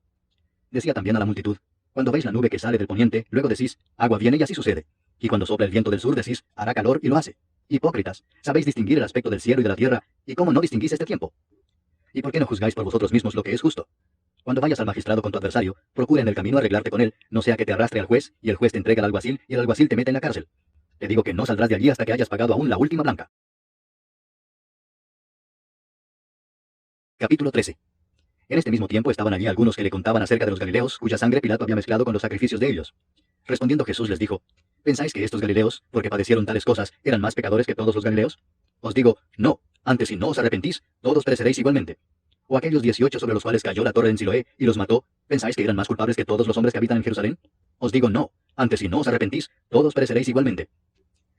Decía también a la multitud, cuando veis la nube que sale del poniente, luego decís, agua viene y así sucede. Y cuando sopla el viento del sur decís, hará calor y lo hace. Hipócritas, sabéis distinguir el aspecto del cielo y de la tierra, ¿y cómo no distinguís este tiempo? ¿Y por qué no juzgáis por vosotros mismos lo que es justo? Cuando vayas al magistrado con tu adversario, procura en el camino arreglarte con él, no sea que te arrastre al juez, y el juez te entrega al alguacil, y el alguacil te mete en la cárcel. Te digo que no saldrás de allí hasta que hayas pagado aún la última blanca. Capítulo 13. En este mismo tiempo estaban allí algunos que le contaban acerca de los galileos, cuya sangre Pilato había mezclado con los sacrificios de ellos. Respondiendo Jesús les dijo, ¿pensáis que estos galileos, porque padecieron tales cosas, eran más pecadores que todos los galileos? Os digo, no, antes si no os arrepentís, todos pereceréis igualmente. O aquellos 18 sobre los cuales cayó la torre en Siloé y los mató, ¿pensáis que eran más culpables que todos los hombres que habitan en Jerusalén? Os digo, no, antes si no os arrepentís, todos pereceréis igualmente.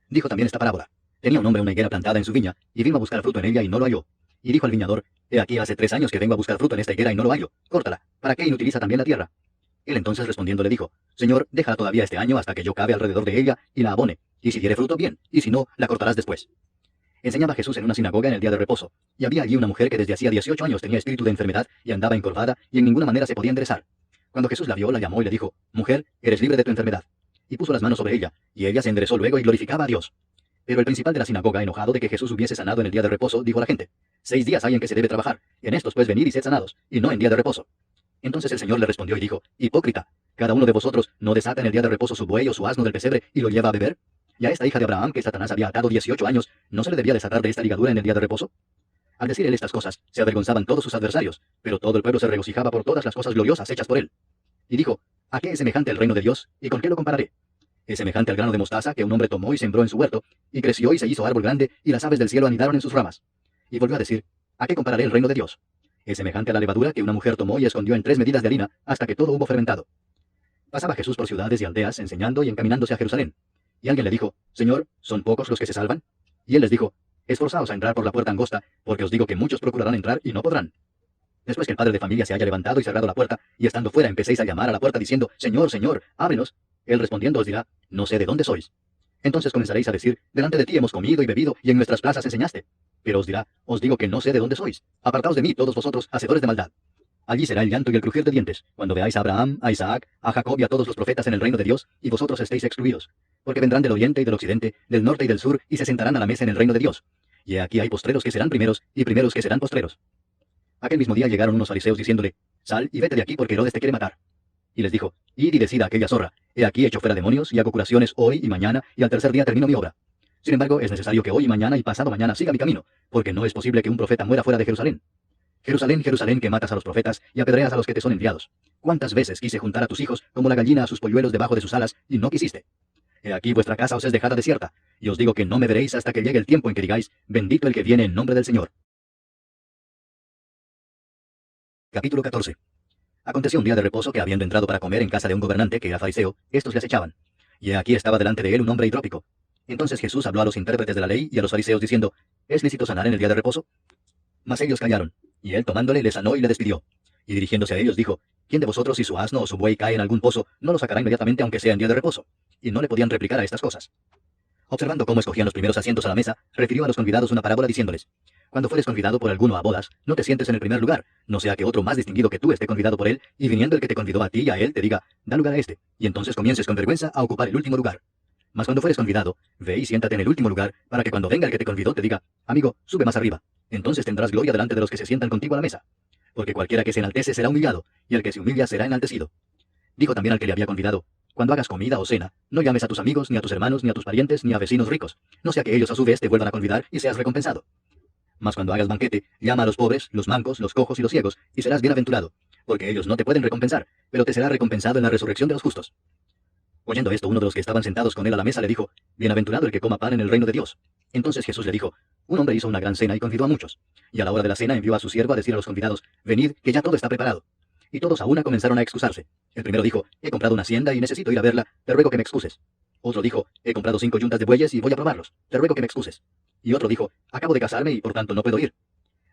Dijo también esta parábola. Tenía un hombre una higuera plantada en su viña, y vino a buscar fruto en ella y no lo halló. Y dijo al viñador, he aquí hace 3 años que vengo a buscar fruto en esta higuera y no lo hallo, córtala, ¿para qué inutiliza también la tierra? Él entonces respondiendo le dijo, Señor, déjala todavía este año hasta que yo cabe alrededor de ella y la abone, y si diere fruto, bien, y si no, la cortarás después. Enseñaba Jesús en una sinagoga en el día de reposo, y había allí una mujer que desde hacía 18 años tenía espíritu de enfermedad y andaba encorvada y en ninguna manera se podía enderezar. Cuando Jesús la vio, la llamó y le dijo, Mujer, eres libre de tu enfermedad. Y puso las manos sobre ella, y ella se enderezó luego y glorificaba a Dios. Pero el principal de la sinagoga, enojado de que Jesús hubiese sanado en el día de reposo, dijo a la gente, 6 días hay en que se debe trabajar, en estos pues venid y sed sanados, y no en día de reposo. Entonces el Señor le respondió y dijo, Hipócrita, ¿cada uno de vosotros no desata en el día de reposo su buey o su asno del pesebre y lo lleva a beber? ¿Y a esta hija de Abraham, que Satanás había atado 18 años, no se le debía desatar de esta ligadura en el día de reposo? Al decir él estas cosas, se avergonzaban todos sus adversarios, pero todo el pueblo se regocijaba por todas las cosas gloriosas hechas por él. Y dijo, ¿a qué es semejante el reino de Dios, y con qué lo compararé? Es semejante al grano de mostaza que un hombre tomó y sembró en su huerto, y creció y se hizo árbol grande, y las aves del cielo anidaron en sus ramas. Y volvió a decir, ¿a qué compararé el reino de Dios? Es semejante a la levadura que una mujer tomó y escondió en 3 medidas de harina, hasta que todo hubo fermentado. Pasaba Jesús por ciudades y aldeas, enseñando y encaminándose a Jerusalén. Y alguien le dijo, Señor, ¿son pocos los que se salvan? Y él les dijo, esforzaos a entrar por la puerta angosta, porque os digo que muchos procurarán entrar y no podrán. Después que el padre de familia se haya levantado y cerrado la puerta, y estando fuera empecéis a llamar a la puerta diciendo, Señor, Señor, ábrenos, él respondiendo os dirá, no sé de dónde sois. Entonces comenzaréis a decir, delante de ti hemos comido y bebido, y en nuestras plazas enseñaste. Pero os dirá, os digo que no sé de dónde sois. Apartaos de mí todos vosotros, hacedores de maldad. Allí será el llanto y el crujir de dientes, cuando veáis a Abraham, a Isaac, a Jacob y a todos los profetas en el reino de Dios, y vosotros estéis excluidos. Porque vendrán del oriente y del occidente, del norte y del sur, y se sentarán a la mesa en el reino de Dios. Y aquí hay postreros que serán primeros, y primeros que serán postreros. Aquel mismo día llegaron unos fariseos diciéndole, Sal y vete de aquí porque Herodes te quiere matar. Y les dijo, id y decid a aquella zorra, he aquí echo fuera demonios, y hago curaciones hoy y mañana, y al tercer día termino mi obra. Sin embargo, es necesario que hoy y mañana y pasado mañana siga mi camino, porque no es posible que un profeta muera fuera de Jerusalén. Jerusalén, Jerusalén, que matas a los profetas y apedreas a los que te son enviados. ¿Cuántas veces quise juntar a tus hijos como la gallina a sus polluelos debajo de sus alas, y no quisiste? He aquí vuestra casa os es dejada desierta, y os digo que no me veréis hasta que llegue el tiempo en que digáis, bendito el que viene en nombre del Señor. Capítulo 14. Aconteció un día de reposo que, habiendo entrado para comer en casa de un gobernante que era fariseo, estos le acechaban. Y aquí estaba delante de él un hombre hidrópico. Entonces Jesús habló a los intérpretes de la ley y a los fariseos diciendo, ¿es lícito sanar en el día de reposo? Mas ellos callaron, y él tomándole le sanó y le despidió. Y dirigiéndose a ellos dijo, ¿quién de vosotros si su asno o su buey cae en algún pozo, no lo sacará inmediatamente aunque sea en día de reposo? Y no le podían replicar a estas cosas. Observando cómo escogían los primeros asientos a la mesa, refirió a los convidados una parábola diciéndoles, cuando fueres convidado por alguno a bodas, no te sientes en el primer lugar, no sea que otro más distinguido que tú esté convidado por él, y viniendo el que te convidó a ti y a él te diga, da lugar a este, y entonces comiences con vergüenza a ocupar el último lugar. Mas cuando fueres convidado, ve y siéntate en el último lugar, para que cuando venga el que te convidó te diga, amigo, sube más arriba. Entonces tendrás gloria delante de los que se sientan contigo a la mesa. Porque cualquiera que se enaltece será humillado, y el que se humilla será enaltecido. Dijo también al que le había convidado, cuando hagas comida o cena, no llames a tus amigos, ni a tus hermanos, ni a tus parientes, ni a vecinos ricos, no sea que ellos a su vez te vuelvan a convidar y seas recompensado. Mas cuando hagas banquete, llama a los pobres, los mancos, los cojos y los ciegos, y serás bienaventurado, porque ellos no te pueden recompensar, pero te será recompensado en la resurrección de los justos. Oyendo esto, uno de los que estaban sentados con él a la mesa le dijo, bienaventurado el que coma pan en el reino de Dios. Entonces Jesús le dijo, un hombre hizo una gran cena y convidó a muchos. Y a la hora de la cena envió a su siervo a decir a los convidados, venid, que ya todo está preparado. Y todos a una comenzaron a excusarse. El primero dijo, he comprado una hacienda y necesito ir a verla, te ruego que me excuses. Otro dijo, he comprado 5 yuntas de bueyes y voy a probarlos, te ruego que me excuses. Y otro dijo, acabo de casarme y por tanto no puedo ir.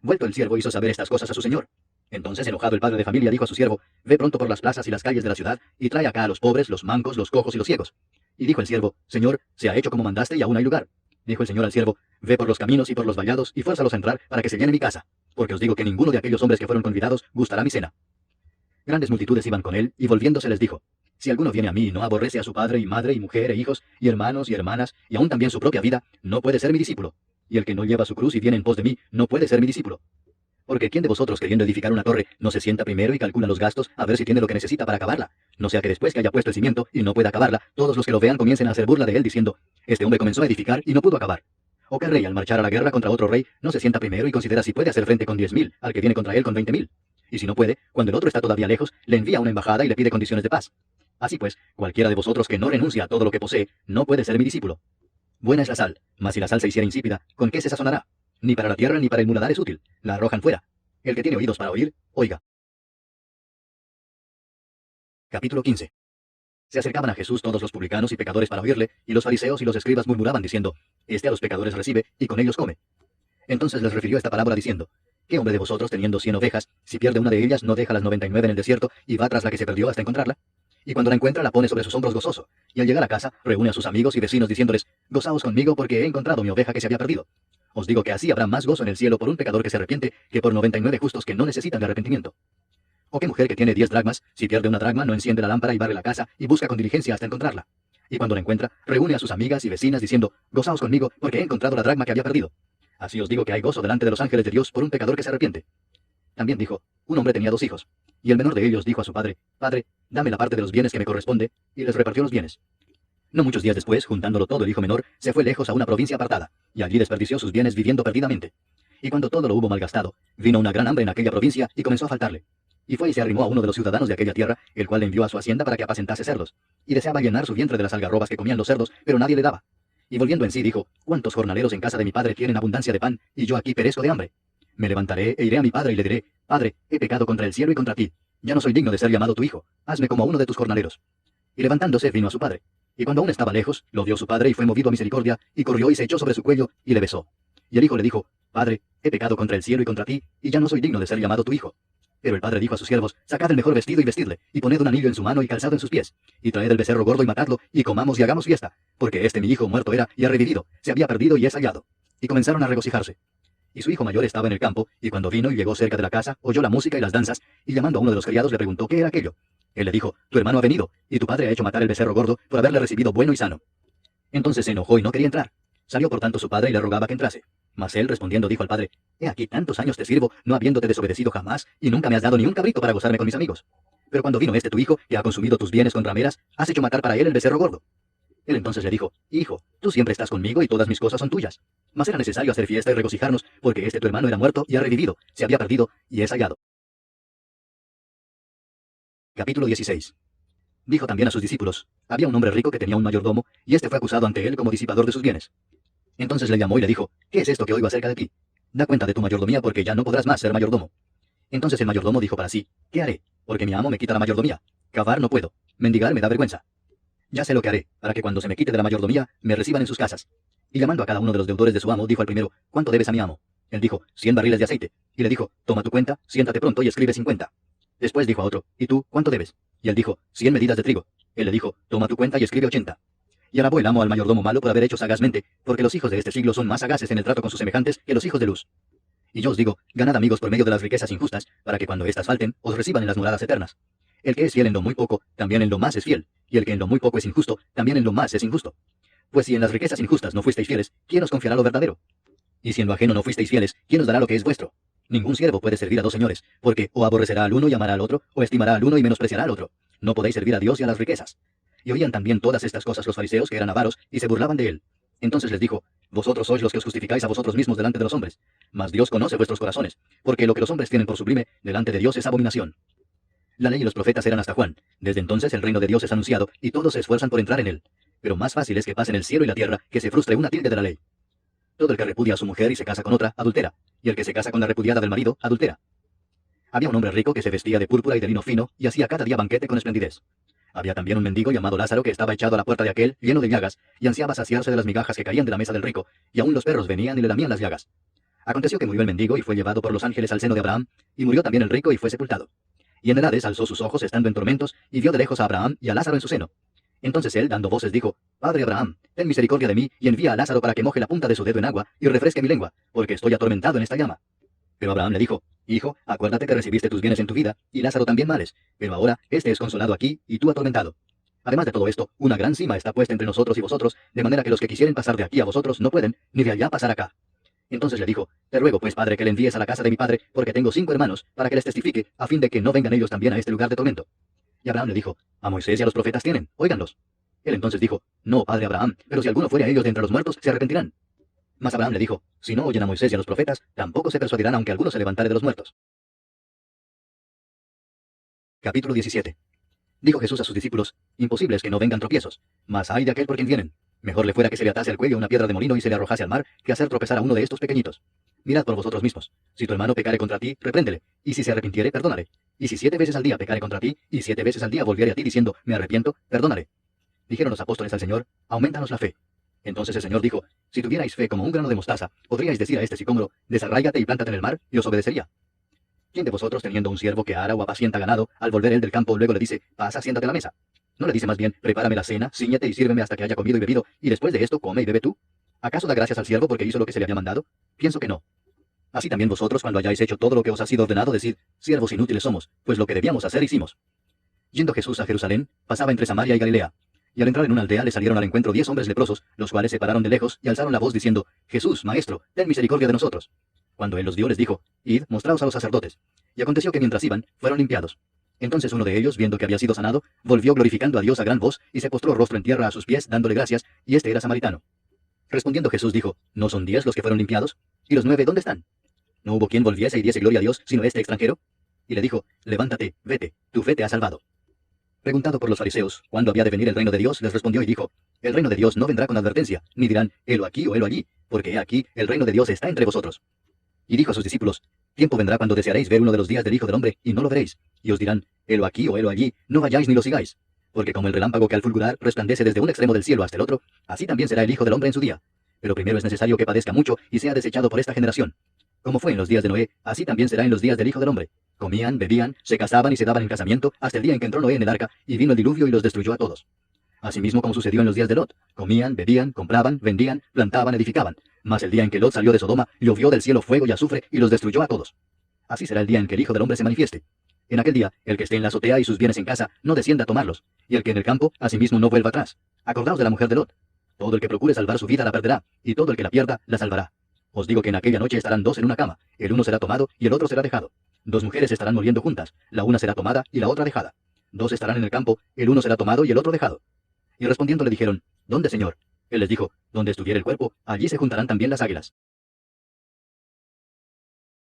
Vuelto el siervo hizo saber estas cosas a su señor. Entonces enojado el padre de familia dijo a su siervo, ve pronto por las plazas y las calles de la ciudad, y trae acá a los pobres, los mancos, los cojos y los ciegos. Y dijo el siervo, Señor, se ha hecho como mandaste y aún hay lugar. Dijo el Señor al siervo, ve por los caminos y por los vallados y fuérzalos a entrar para que se llene mi casa, porque os digo que ninguno de aquellos hombres que fueron convidados gustará mi cena. Grandes multitudes iban con él, y volviéndose les dijo, si alguno viene a mí y no aborrece a su padre y madre y mujer e hijos, y hermanos y hermanas, y aún también su propia vida, no puede ser mi discípulo. Y el que no lleva su cruz y viene en pos de mí, no puede ser mi discípulo. Porque ¿quién de vosotros queriendo edificar una torre no se sienta primero y calcula los gastos a ver si tiene lo que necesita para acabarla? No sea que después que haya puesto el cimiento y no pueda acabarla, todos los que lo vean comiencen a hacer burla de él diciendo, este hombre comenzó a edificar y no pudo acabar. O que rey al marchar a la guerra contra otro rey no se sienta primero y considera si puede hacer frente con 10.000 al que viene contra él con 20.000. Y si no puede, cuando el otro está todavía lejos, le envía una embajada y le pide condiciones de paz. Así pues, cualquiera de vosotros que no renuncia a todo lo que posee, no puede ser mi discípulo. Buena es la sal, mas si la sal se hiciera insípida, ¿con qué se sazonará? Ni para la tierra ni para el muladar es útil, la arrojan fuera. El que tiene oídos para oír, oiga. Capítulo 15. Se acercaban a Jesús todos los publicanos y pecadores para oírle, y los fariseos y los escribas murmuraban diciendo, este a los pecadores recibe, y con ellos come. Entonces les refirió esta parábola diciendo, ¿qué hombre de vosotros teniendo 100 ovejas, si pierde una de ellas, no deja las 99 en el desierto, y va tras la que se perdió hasta encontrarla? Y cuando la encuentra, la pone sobre sus hombros gozoso, y al llegar a casa, reúne a sus amigos y vecinos diciéndoles, gozaos conmigo porque he encontrado mi oveja que se había perdido. Os digo que así habrá más gozo en el cielo por un pecador que se arrepiente que por 99 justos que no necesitan de arrepentimiento. ¿O qué mujer que tiene 10 dracmas, si pierde una dracma, no enciende la lámpara y barre la casa y busca con diligencia hasta encontrarla? Y cuando la encuentra, reúne a sus amigas y vecinas diciendo, gozaos conmigo porque he encontrado la dracma que había perdido. Así os digo que hay gozo delante de los ángeles de Dios por un pecador que se arrepiente. También dijo, un hombre tenía 2 hijos, y el menor de ellos dijo a su padre, Padre, dame la parte de los bienes que me corresponde, y les repartió los bienes. No muchos días después, juntándolo todo el hijo menor, se fue lejos a una provincia apartada, y allí desperdició sus bienes viviendo perdidamente. Y cuando todo lo hubo malgastado, vino una gran hambre en aquella provincia y comenzó a faltarle. Y fue y se arrimó a uno de los ciudadanos de aquella tierra, el cual le envió a su hacienda para que apacentase cerdos. Y deseaba llenar su vientre de las algarrobas que comían los cerdos, pero nadie le daba. Y volviendo en sí dijo, ¿cuántos jornaleros en casa de mi padre tienen abundancia de pan, y yo aquí perezco de hambre? Me levantaré e iré a mi padre y le diré, Padre, he pecado contra el cielo y contra ti. Ya no soy digno de ser llamado tu hijo. Hazme como a uno de tus jornaleros. Y levantándose vino a su padre. Y cuando aún estaba lejos, lo vio su padre y fue movido a misericordia, y corrió y se echó sobre su cuello, y le besó. Y el hijo le dijo, Padre, he pecado contra el cielo y contra ti, y ya no soy digno de ser llamado tu hijo. Pero el padre dijo a sus siervos, sacad el mejor vestido y vestidle, y poned un anillo en su mano y calzado en sus pies, y traed el becerro gordo y matadlo, y comamos y hagamos fiesta, porque este mi hijo muerto era, y ha revivido, se había perdido y es hallado. Y comenzaron a regocijarse. Y su hijo mayor estaba en el campo, y cuando vino y llegó cerca de la casa, oyó la música y las danzas, y llamando a uno de los criados le preguntó qué era aquello. Él le dijo, tu hermano ha venido, y tu padre ha hecho matar el becerro gordo por haberle recibido bueno y sano. Entonces se enojó y no quería entrar. Salió por tanto su padre y le rogaba que entrase. Mas él respondiendo dijo al padre, he aquí tantos años te sirvo, no habiéndote desobedecido jamás, y nunca me has dado ni un cabrito para gozarme con mis amigos. Pero cuando vino este tu hijo, que ha consumido tus bienes con rameras, has hecho matar para él el becerro gordo. Él entonces le dijo, hijo, tú siempre estás conmigo y todas mis cosas son tuyas. Mas era necesario hacer fiesta y regocijarnos, porque este tu hermano era muerto y ha revivido, se había perdido y es hallado. Capítulo 16. Dijo también a sus discípulos, había un hombre rico que tenía un mayordomo, y este fue acusado ante él como disipador de sus bienes. Entonces le llamó y le dijo, ¿qué es esto que oigo acerca de ti? Da cuenta de tu mayordomía porque ya no podrás más ser mayordomo. Entonces el mayordomo dijo para sí, ¿qué haré? Porque mi amo me quita la mayordomía. Cavar no puedo, mendigar me da vergüenza. Ya sé lo que haré, para que cuando se me quite de la mayordomía, me reciban en sus casas. Y llamando a cada uno de los deudores de su amo, dijo al primero, ¿cuánto debes a mi amo? Él dijo, 100 barriles de aceite. Y le dijo, toma tu cuenta, siéntate pronto y escribe 50. Después dijo a otro, ¿y tú, cuánto debes? Y él dijo, 100 medidas de trigo. Él le dijo, toma tu cuenta y escribe 80. Y alabó el amo al mayordomo malo por haber hecho sagazmente, porque los hijos de este siglo son más sagaces en el trato con sus semejantes que los hijos de luz. Y yo os digo, ganad amigos por medio de las riquezas injustas, para que cuando éstas falten, os reciban en las moradas eternas. El que es fiel en lo muy poco, también en lo más es fiel, y el que en lo muy poco es injusto, también en lo más es injusto. Pues si en las riquezas injustas no fuisteis fieles, ¿quién os confiará lo verdadero? Y si en lo ajeno no fuisteis fieles, ¿quién os dará lo que es vuestro? Ningún siervo puede servir a dos señores, porque o aborrecerá al uno y amará al otro, o estimará al uno y menospreciará al otro. No podéis servir a Dios y a las riquezas. Y oían también todas estas cosas los fariseos, que eran avaros, y se burlaban de él. Entonces les dijo, vosotros sois los que os justificáis a vosotros mismos delante de los hombres, mas Dios conoce vuestros corazones, porque lo que los hombres tienen por sublime, delante de Dios es abominación. La ley y los profetas eran hasta Juan. Desde entonces el reino de Dios es anunciado, y todos se esfuerzan por entrar en él. Pero más fácil es que pasen el cielo y la tierra, que se frustre una tilde de la ley. Todo el que repudia a su mujer y se casa con otra, adultera, y el que se casa con la repudiada del marido, adultera. Había un hombre rico que se vestía de púrpura y de lino fino, y hacía cada día banquete con esplendidez. Había también un mendigo llamado Lázaro que estaba echado a la puerta de aquel, lleno de llagas, y ansiaba saciarse de las migajas que caían de la mesa del rico, y aun los perros venían y le lamían las llagas. Aconteció que murió el mendigo y fue llevado por los ángeles al seno de Abraham, y murió también el rico y fue sepultado. Y en el Hades alzó sus ojos estando en tormentos, y vio de lejos a Abraham y a Lázaro en su seno. Entonces él, dando voces, dijo, Padre Abraham, ten misericordia de mí, y envía a Lázaro para que moje la punta de su dedo en agua, y refresque mi lengua, porque estoy atormentado en esta llama. Pero Abraham le dijo, Hijo, acuérdate que recibiste tus bienes en tu vida, y Lázaro también males, pero ahora este es consolado aquí, y tú atormentado. Además de todo esto, una gran cima está puesta entre nosotros y vosotros, de manera que los que quisieren pasar de aquí a vosotros no pueden, ni de allá pasar acá. Entonces le dijo, te ruego pues, padre, que le envíes a la casa de mi padre, porque tengo 5 hermanos, para que les testifique, a fin de que no vengan ellos también a este lugar de tormento. Y Abraham le dijo, a Moisés y a los profetas tienen, óiganlos. Él entonces dijo, no, padre Abraham, pero si alguno fuere a ellos de entre los muertos, se arrepentirán. Mas Abraham le dijo, si no oyen a Moisés y a los profetas, tampoco se persuadirán aunque alguno se levantare de los muertos. Capítulo 17. Dijo Jesús a sus discípulos, imposible es que no vengan tropiezos, mas ay de aquel por quien vienen. Mejor le fuera que se le atase al cuello una piedra de molino y se le arrojase al mar, que hacer tropezar a uno de estos pequeñitos. Mirad por vosotros mismos. Si tu hermano pecare contra ti, repréndele, y si se arrepintiere, perdónale. Y si 7 veces al día pecare contra ti, y 7 veces al día volviere a ti diciendo, me arrepiento, perdónale. Dijeron los apóstoles al Señor, aumentanos la fe. Entonces el Señor dijo, si tuvierais fe como un grano de mostaza, podríais decir a este sicómoro, desarráigate y plántate en el mar, y os obedecería. ¿Quién de vosotros, teniendo un siervo que ara o apacienta ganado, al volver él del campo luego le dice, pasa, siéntate a la mesa? ¿No le dice más bien, prepárame la cena, cíñete y sírveme hasta que haya comido y bebido, y después de esto come y bebe tú? ¿Acaso da gracias al siervo porque hizo lo que se le había mandado? Pienso que no. Así también vosotros, cuando hayáis hecho todo lo que os ha sido ordenado, decid, siervos inútiles somos, pues lo que debíamos hacer hicimos. Yendo Jesús a Jerusalén, pasaba entre Samaria y Galilea. Y al entrar en una aldea le salieron al encuentro 10 hombres leprosos, los cuales se pararon de lejos y alzaron la voz diciendo, Jesús, Maestro, ten misericordia de nosotros. Cuando él los vio les dijo, id, mostraos a los sacerdotes. Y aconteció que mientras iban, fueron limpiados. Entonces uno de ellos, viendo que había sido sanado, volvió glorificando a Dios a gran voz, y se postró rostro en tierra a sus pies, dándole gracias, y este era samaritano. Respondiendo Jesús dijo, ¿no son 10 los que fueron limpiados? ¿Y los 9 dónde están? ¿No hubo quien volviese y diese gloria a Dios, sino este extranjero? Y le dijo, levántate, vete, tu fe te ha salvado. Preguntado por los fariseos, ¿cuándo había de venir el reino de Dios?, les respondió y dijo, el reino de Dios no vendrá con advertencia, ni dirán, helo aquí o helo allí, porque he aquí, el reino de Dios está entre vosotros. Y dijo a sus discípulos, tiempo vendrá cuando desearéis ver uno de los días del Hijo del Hombre, y no lo veréis, y os dirán, helo aquí o helo allí, no vayáis ni lo sigáis. Porque como el relámpago que al fulgurar resplandece desde un extremo del cielo hasta el otro, así también será el Hijo del Hombre en su día. Pero primero es necesario que padezca mucho y sea desechado por esta generación. Como fue en los días de Noé, así también será en los días del Hijo del Hombre. Comían, bebían, se casaban y se daban en casamiento, hasta el día en que entró Noé en el arca, y vino el diluvio y los destruyó a todos. Asimismo como sucedió en los días de Lot, comían, bebían, compraban, vendían, plantaban, edificaban. Mas el día en que Lot salió de Sodoma, llovió del cielo fuego y azufre, y los destruyó a todos. Así será el día en que el Hijo del Hombre se manifieste. En aquel día, el que esté en la azotea y sus bienes en casa, no descienda a tomarlos, y el que en el campo, asimismo no vuelva atrás. Acordaos de la mujer de Lot. Todo el que procure salvar su vida la perderá, y todo el que la pierda la salvará. Os digo que en aquella noche estarán 2 en una cama, el uno será tomado y el otro será dejado. 2 mujeres estarán moliendo juntas, la una será tomada y la otra dejada. 2 estarán en el campo, el uno será tomado y el otro dejado. Y respondiendo le dijeron, ¿dónde, Señor? Él les dijo, donde estuviera el cuerpo, allí se juntarán también las águilas.